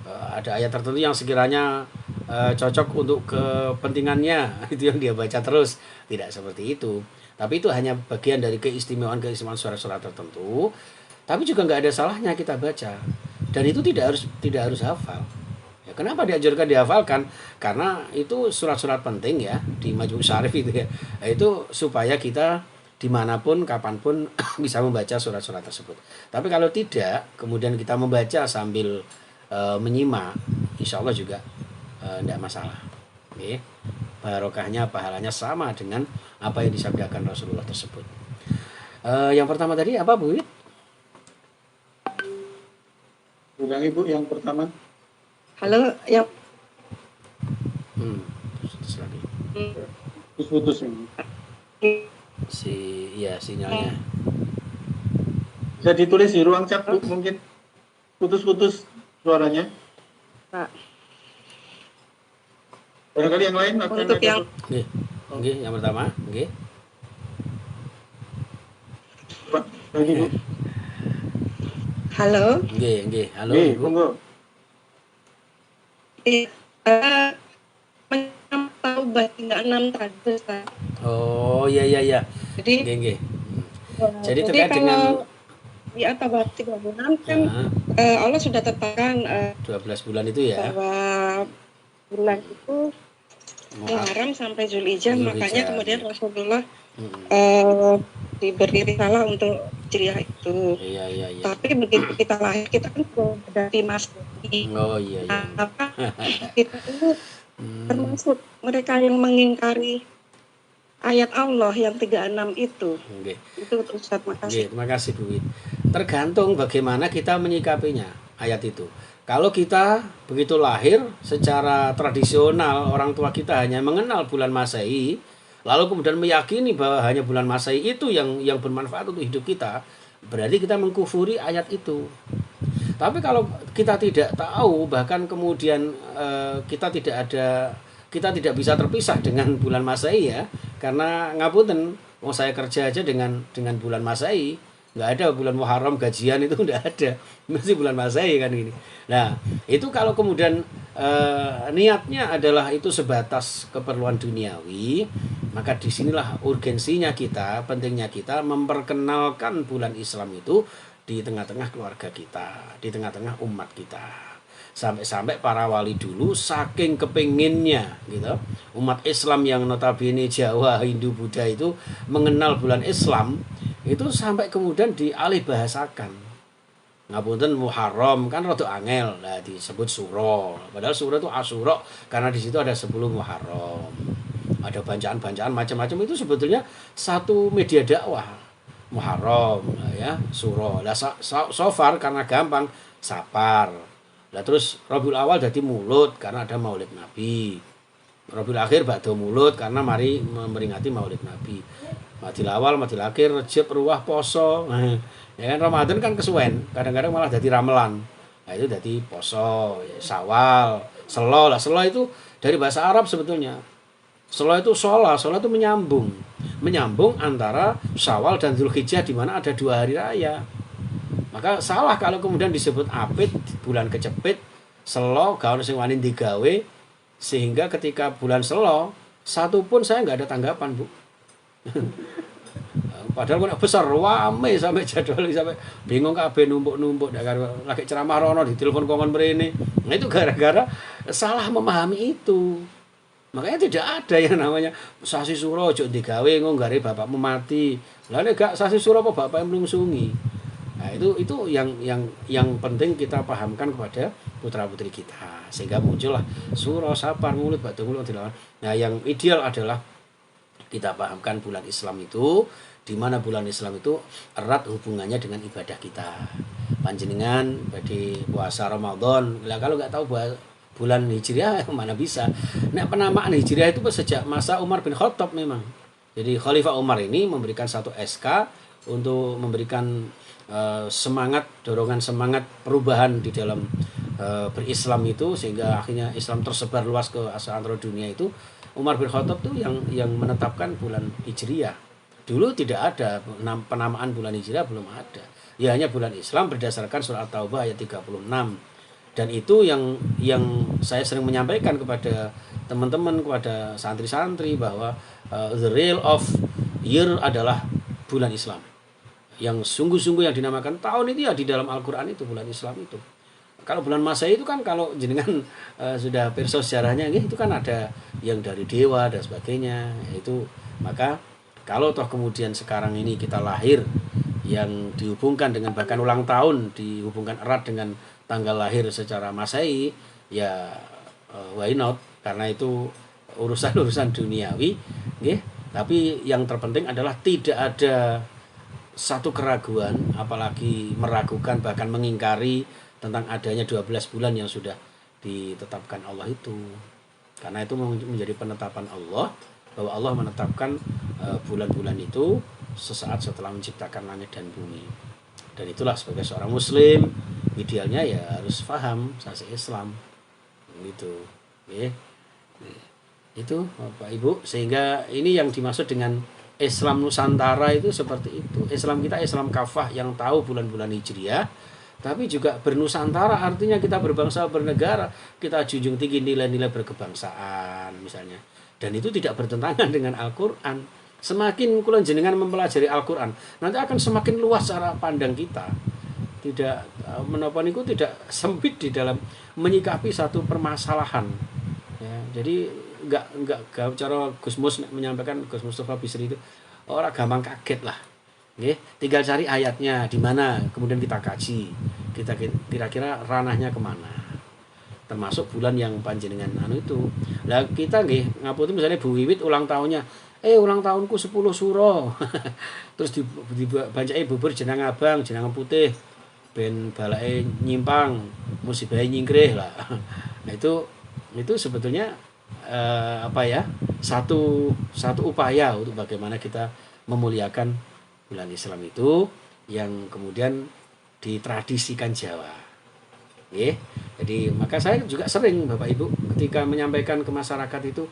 ada ayat tertentu yang sekiranya cocok untuk kepentingannya itu yang dia baca terus. Tidak seperti itu, tapi itu hanya bagian dari keistimewaan surat-surat tertentu. Tapi juga nggak ada salahnya kita baca, dan itu tidak harus hafal ya. Kenapa dianjurkan dihafalkan? Karena itu surat-surat penting ya di Majmu' Syarif itu ya, itu supaya kita dimanapun kapanpun bisa membaca surat-surat tersebut. Tapi kalau tidak kemudian kita membaca sambil menyimak, insya Allah juga tidak masalah. Oke. Barokahnya, pahalanya sama dengan apa yang disabdakan Rasulullah tersebut. Yang pertama tadi apa, Bu?
Ulangi Bu yang pertama.
Halo, yang
Putus lagi.
Putus ini.
Sinyalnya.
Bisa ditulis di ruang chat Bu, mungkin putus-putus suaranya.
Pak,
Barangkali yang lain akan
untuk
ada.
yang
Nggih, yang pertama, nggih.
Pak, lagi Bu.
halo.
Nggih. Halo,
Nggih,
Bu.
monggo.
Taubat 36 tadi, Ustaz.
Oh, iya.
Jadi
Nggih. Jadi
jadi
terkait
kalau
dengan
di At-Tabat 36 kan Allah sudah tetapkan
12 bulan itu ya.
bahwa bulan itu Muharram sampai Zulhijjah, makanya kemudian Rasulullah diberi risalah untuk Hijriah itu.
Iya.
Tapi begitu kita lahir, kita kan dari Masehi.
Oh, iya.
Apa kita itu termasuk mereka yang mengingkari ayat Allah yang 36 itu.
Nggih.
Itu Ustaz, makasih.
Terima kasih Bu Wid. Tergantung bagaimana kita menyikapinya ayat itu. Kalau kita begitu lahir secara tradisional, orang tua kita hanya mengenal bulan Masehi, lalu kemudian meyakini bahwa hanya bulan Masehi itu yang bermanfaat untuk hidup kita, berarti kita mengkufuri ayat itu. Tapi kalau kita tidak tahu, bahkan kemudian kita tidak bisa terpisah dengan bulan Masehi ya, karena ngapunten, saya kerja aja dengan bulan Masehi, nggak ada bulan Muharram gajian itu nggak ada, masih bulan Masehi kan ini. Nah itu kalau kemudian niatnya adalah itu sebatas keperluan duniawi, maka disinilah urgensinya kita, pentingnya kita memperkenalkan bulan Islam itu di tengah-tengah keluarga kita, di tengah-tengah umat kita. Sampai-sampai para wali dulu saking kepinginnya gitu, umat Islam yang notabene Jawa, Hindu, Buddha itu mengenal bulan Islam, itu sampai kemudian dialih bahasakan. Ngapunten Muharram kan rada angel, lah disebut Suro. Padahal Suro itu Asyura karena di situ ada 10 Muharram. Ada bancaan-bancaan macam-macam, itu sebetulnya satu media dakwah. Muharram ya, Suro. Lah so far karena gampang Sapar. Lah terus Rabiul Awal jadi Mulud karena ada Maulid Nabi. Rabiul Akhir ba'da Mulud karena mari memperingati Maulid Nabi. Madil Awal, Madil Akhir, Rejab, Ruwah, Poso. Ya kan Ramadan kan kesuwen, kadang-kadang malah jadi Ramelan. Nah itu jadi Poso, ya, Syawal, Selo. Lah Selo itu dari bahasa Arab sebetulnya. Selo itu sholah itu menyambung antara Syawal dan Dzulhijjah di mana ada 2 hari raya. Maka salah kalau kemudian disebut apit, bulan kecepit, Selo, gak ono sing wani digawe, sehingga ketika bulan Selo, satu pun saya nggak ada tanggapan, Bu. Padahal kok besar rame sampai jadwal sampai bingung kabeh numpuk-numpuk lagi ceramah rono ditelepon kongon mrene. Nah itu gara-gara salah memahami itu. Makanya tidak ada yang namanya sasi suro ojo digawe nggare bapakmu mati. Lah nek gak sasi suro apa bapaknya mlungsungi. Nah itu yang penting kita pahamkan kepada putra-putri kita sehingga muncullah Suro, Sapar, Mulud, Ba'da Mulud. Nah yang ideal adalah kita pahamkan bulan Islam itu, di mana bulan Islam itu erat hubungannya dengan ibadah kita. Panjenengan pada puasa Ramadan, lah kalau nggak tahu bulan Hijriah mana bisa. Nah penamaan Hijriah itu sejak masa Umar bin Khattab memang. Jadi Khalifah Umar ini memberikan satu SK untuk memberikan dorongan semangat perubahan di dalam berislam itu, sehingga akhirnya Islam tersebar luas ke seantero dunia itu. Umar bin Khattab tuh yang menetapkan bulan Hijriah. Dulu tidak ada penamaan bulan Hijriah, belum ada. Ya hanya bulan Islam berdasarkan surat Taubah ayat 36. Dan itu yang saya sering menyampaikan kepada teman-teman, kepada santri-santri bahwa the real of year adalah bulan Islam. Yang sungguh-sungguh yang dinamakan tahun itu ya di dalam Al-Quran itu bulan Islam itu. Kalau bulan Masehi itu kan kalau jenengan sudah perso sejarahnya itu kan ada yang dari dewa dan sebagainya. Itu maka kalau toh kemudian sekarang ini kita lahir yang dihubungkan dengan bahkan ulang tahun dihubungkan erat dengan tanggal lahir secara Masehi, ya why not? Karena itu urusan-urusan duniawi, nggih. Tapi yang terpenting adalah tidak ada satu keraguan, apalagi meragukan bahkan mengingkari tentang adanya 12 bulan yang sudah ditetapkan Allah itu. Karena itu menjadi penetapan Allah, bahwa Allah menetapkan bulan-bulan itu sesaat setelah menciptakan langit dan bumi. Dan itulah sebagai seorang muslim idealnya ya harus paham asas Islam gitu. Itu Bapak Ibu, sehingga ini yang dimaksud dengan Islam Nusantara itu seperti itu. Islam kita Islam kafah yang tahu bulan-bulan Hijriah, tapi juga bernusantara, artinya kita berbangsa bernegara, kita junjung tinggi nilai-nilai berkebangsaan misalnya. Dan itu tidak bertentangan dengan Al-Qur'an. Semakin kula jenengan mempelajari Al-Qur'an, nanti akan semakin luas cara pandang kita. Tidak menapa niku tidak sempit di dalam menyikapi satu permasalahan. Ya, jadi enggak cara Gus Mus menyampaikan, Gus Mustafa Bisri itu orang gampang kaget lah. Nggih, tinggal cari ayatnya di mana, kemudian kita kaji. Kita kira-kira ranahnya kemana. Termasuk bulan yang panjenengan itu. Lah kita nggih ngapunten misalnya Bu Wiwit ulang tahunnya. Ulang tahunku 10 suro. Terus dibacai bubur jenang abang, jenang putih. Ben balake nyimpang, musibahe nyingkrih lah. Nah itu sebetulnya satu upaya untuk bagaimana kita memuliakan bulan Islam itu yang kemudian ditradisikan Jawa. Jadi maka saya juga sering Bapak Ibu ketika menyampaikan ke masyarakat itu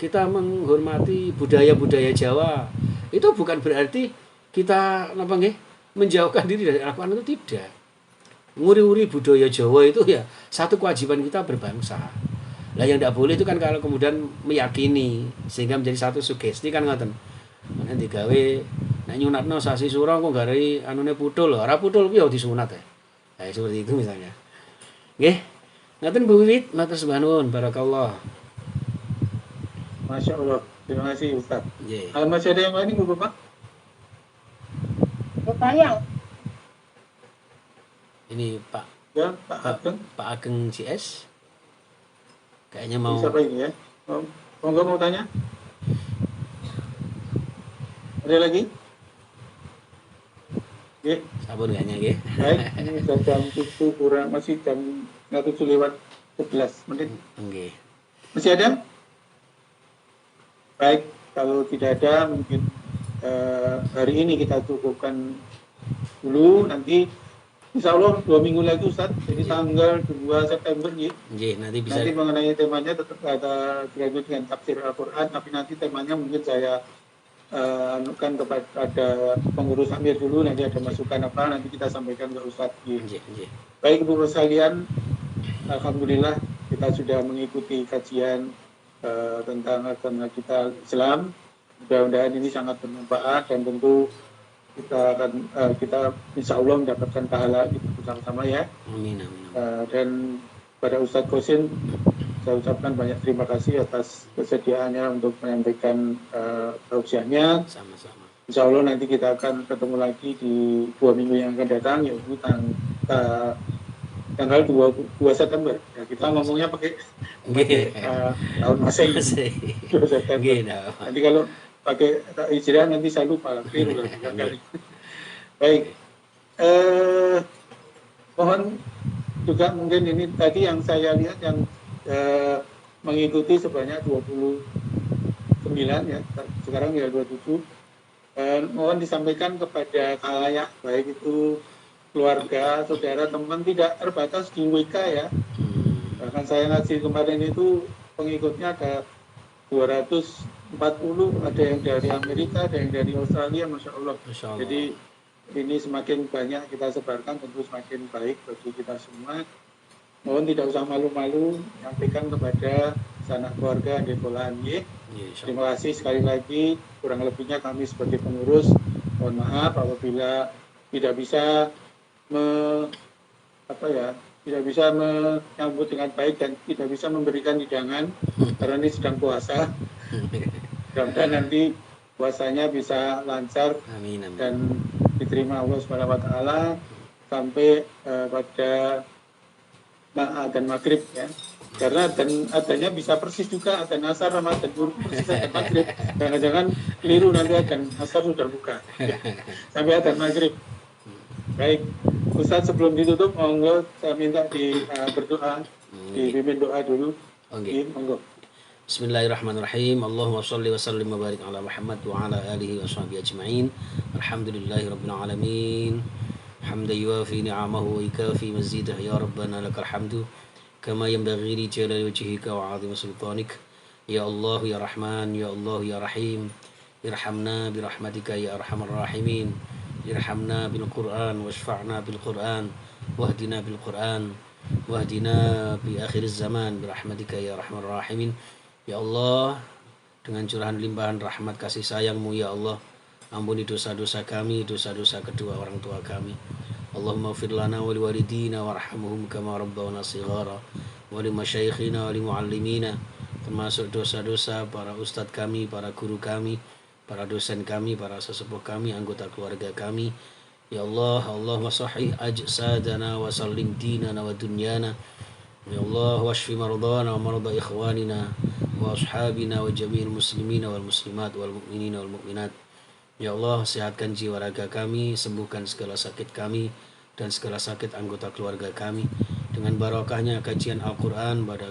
kita menghormati budaya-budaya Jawa. Itu bukan berarti kita menjauhkan diri dari Al-Quran, itu tidak. Nguri-nguri budaya Jawa itu ya satu kewajiban kita berbangsa. Lah yang tidak boleh itu kan kalau kemudian meyakini sehingga menjadi satu sugesti kan ngoten. Nanti gawe, nah nek nyunatno sasi sura kok gari anune putul lho. Ora putul piye disunat ya. Seperti itu misalnya. Nggih. Ngaten Bu Wiwit, matur sembah nuwun, barakallah.
Masya Allah. Terima kasih Ustaz.
Nggih.
Masih ada yang lain Bu Bapak?
Bertanya.
Ini Pak
Ya, Pak Ageng.
Pak Ageng CS. Kayaknya mau
Siapa ini ya? Monggo mau tanya? Ada lagi? Oke,
sampun kayaknya nggih.
baik. Ini sudah jam 7 kurang, masih jam 7 lewat 11 menit.
Nggih.
Masih ada? Baik, kalau tidak ada mungkin hari ini kita cukupkan dulu. Nanti insya Allah 2 minggu lagi Ustaz, jadi tanggal 2 September ya.
Nggih, nanti bisa
Nanti mengenai temanya tetap ada dilanjut dengan tafsir Al-Quran, tapi nanti temanya mungkin saya anukan kepada pengurus Amir dulu, nanti ada masukan apa, nanti kita sampaikan ke Ustaz.
nggih.
Baik Ibu sekalian, Alhamdulillah kita sudah mengikuti kajian tentang agama kita Islam. Mudah-mudahan ini sangat bermanfaat dan tentu kita insya Allah mendapatkan pahala itu bersama-sama ya.
Amin.
Dan pada Ustadz Kosin saya ucapkan banyak terima kasih atas kesediaannya untuk menyampaikan tausiahnya.
Sama-sama.
Insya Allah nanti kita akan ketemu lagi di 2 minggu yang akan datang, yaitu tanggal 2 September. Ya, kita ngomongnya pakai tahun Masehi 2 September. Nanti kalau pakai hijrah nanti saya lupa. Baik. Mohon juga mungkin ini tadi yang saya lihat yang mengikuti sebanyak 29 ya, sekarang ya 27. Mohon disampaikan kepada khalayak, baik itu keluarga, saudara, teman, tidak terbatas di WK ya. Bahkan saya ngaji kemarin itu pengikutnya ada 240, ada yang dari Amerika, ada yang dari Australia, Masya Allah. Jadi ini semakin banyak kita sebarkan, tentu semakin baik bagi kita semua. Mohon tidak usah malu-malu, nyampaikan kepada sanak keluarga di Polan. Terima kasih sekali lagi. Kurang lebihnya kami sebagai pengurus, mohon maaf apabila tidak bisa tidak bisa menyambut dengan baik dan tidak bisa memberikan hidangan karena ini sedang puasa. Mudah-mudahan nanti puasanya bisa lancar.
Amin.
Dan diterima Allah Subhanahu wa taala sampai pada adzan maghrib ya. Karena adanya bisa persis juga adzan asar sama adzan persis adzan maghrib. Jangan-jangan keliru nanti adzan asar sudah buka. Sampai adzan maghrib. Baik, Ustaz sebelum ditutup, monggo saya minta berdoa, dipimpin doa dulu. Monggo.
Bismillahirrahmanirrahim. Allahumma shalli wa sallim wa barik ala Muhammad wa ala alihi wa sahbihi ajma'in. Alhamdulillahi rabbil alamin. Hamdan yuwafi ni'amahu wa yukafi mazidah. Ya Rabbana lakal hamdu kama yanbaghi li jalali wajhika wa 'azimi sultanik. Ya Allah ya Rahman, ya Allah ya Rahim. Irhamna bi rahmatika ya arhamar rahimin. Irhamna bil Qur'an washfa'na bil Qur'an wahdina bil Qur'an wahdina bi akhir zaman bi rahmatika ya arhamar rahimin. Ya Allah, dengan curahan limpahan rahmat kasih sayang-Mu ya Allah, ampuni dosa-dosa kami, dosa-dosa kedua orang tua kami. Allahumma ighfir lana wa liwalidina warhamhum kama rabbawna shighara wa li masyayikhina wa li muallimina, termasuk dosa-dosa para ustadz kami, para guru kami, para dosen kami, para sesepuh kami, anggota keluarga kami. Ya Allah, Allahumma sahih ajsadana wa sallim dinana wa dunyana. Ya Allah, washfi mardana wa marda ikhwanina wa ashabina wa jami'il muslimina wal muslimat wal mu'minina wal mu'minat. Ya Allah, sehatkan jiwa raga kami, sembuhkan segala sakit kami dan segala sakit anggota keluarga kami. Dengan barokahnya kajian Al-Quran pada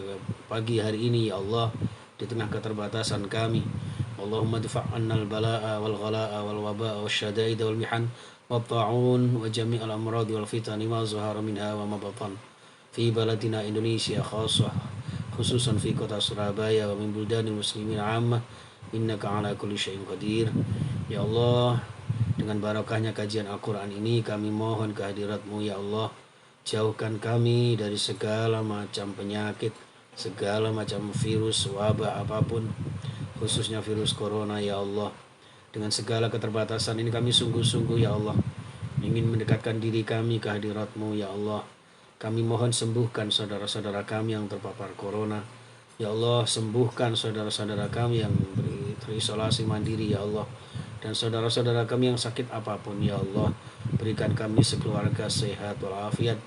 pagi hari ini ya Allah, di tengah keterbatasan kami, Allahumma difa'anna al-bala'a wal ghala'a wal waba'a wal syada'ida wal mihan wal ta'un wa jami'al amradi wal fitani ma zuhara minha wa ma batan fi baladina Indonesia khasah, khususan fi kota Surabaya wa min buldanil muslimin ammah, innaka ala kulli syai'in qadir. Ya Allah, dengan barokahnya kajian Al-Quran ini kami mohon kehadirat-Mu ya Allah. Jauhkan kami dari segala macam penyakit, segala macam virus, wabah apapun, khususnya virus corona ya Allah. Dengan segala keterbatasan ini kami sungguh-sungguh ya Allah ingin mendekatkan diri kami ke hadirat-Mu ya Allah. Kami mohon sembuhkan saudara-saudara kami yang terpapar corona. Ya Allah, sembuhkan saudara-saudara kami yang terisolasi mandiri ya Allah. Dan saudara-saudara kami yang sakit apapun ya Allah, berikan kami sekeluarga sehat walafiat.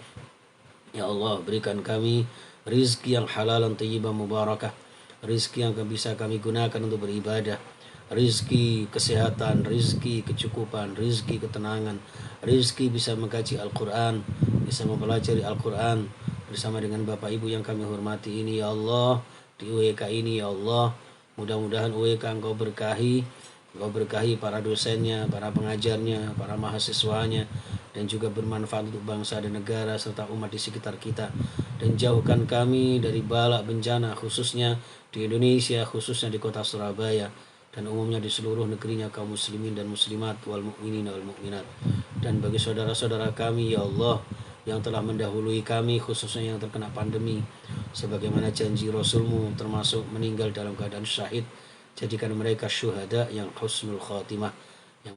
Ya Allah, berikan kami rizki yang halal dan thayyibah mubarakah, rizki yang bisa kami gunakan untuk beribadah, rizki kesehatan, rizki kecukupan, rizki ketenangan, rizki bisa mengkaji Al-Quran, bisa mempelajari Al-Quran bersama dengan Bapak Ibu yang kami hormati ini ya Allah, di UWK ini ya Allah. Mudah-mudahan UWK Engkau berkahi para dosennya, para pengajarnya, para mahasiswanya, dan juga bermanfaat untuk bangsa dan negara serta umat di sekitar kita. Dan jauhkan kami dari bala bencana khususnya di Indonesia, khususnya di kota Surabaya, dan umumnya di seluruh negerinya kaum muslimin dan muslimat wal mukminin wal mukminat. Dan bagi saudara-saudara kami ya Allah yang telah mendahului kami, khususnya yang terkena pandemi, sebagaimana janji Rasul-Mu termasuk meninggal dalam keadaan syahid, jadikan mereka syuhada yang husnul khatimah.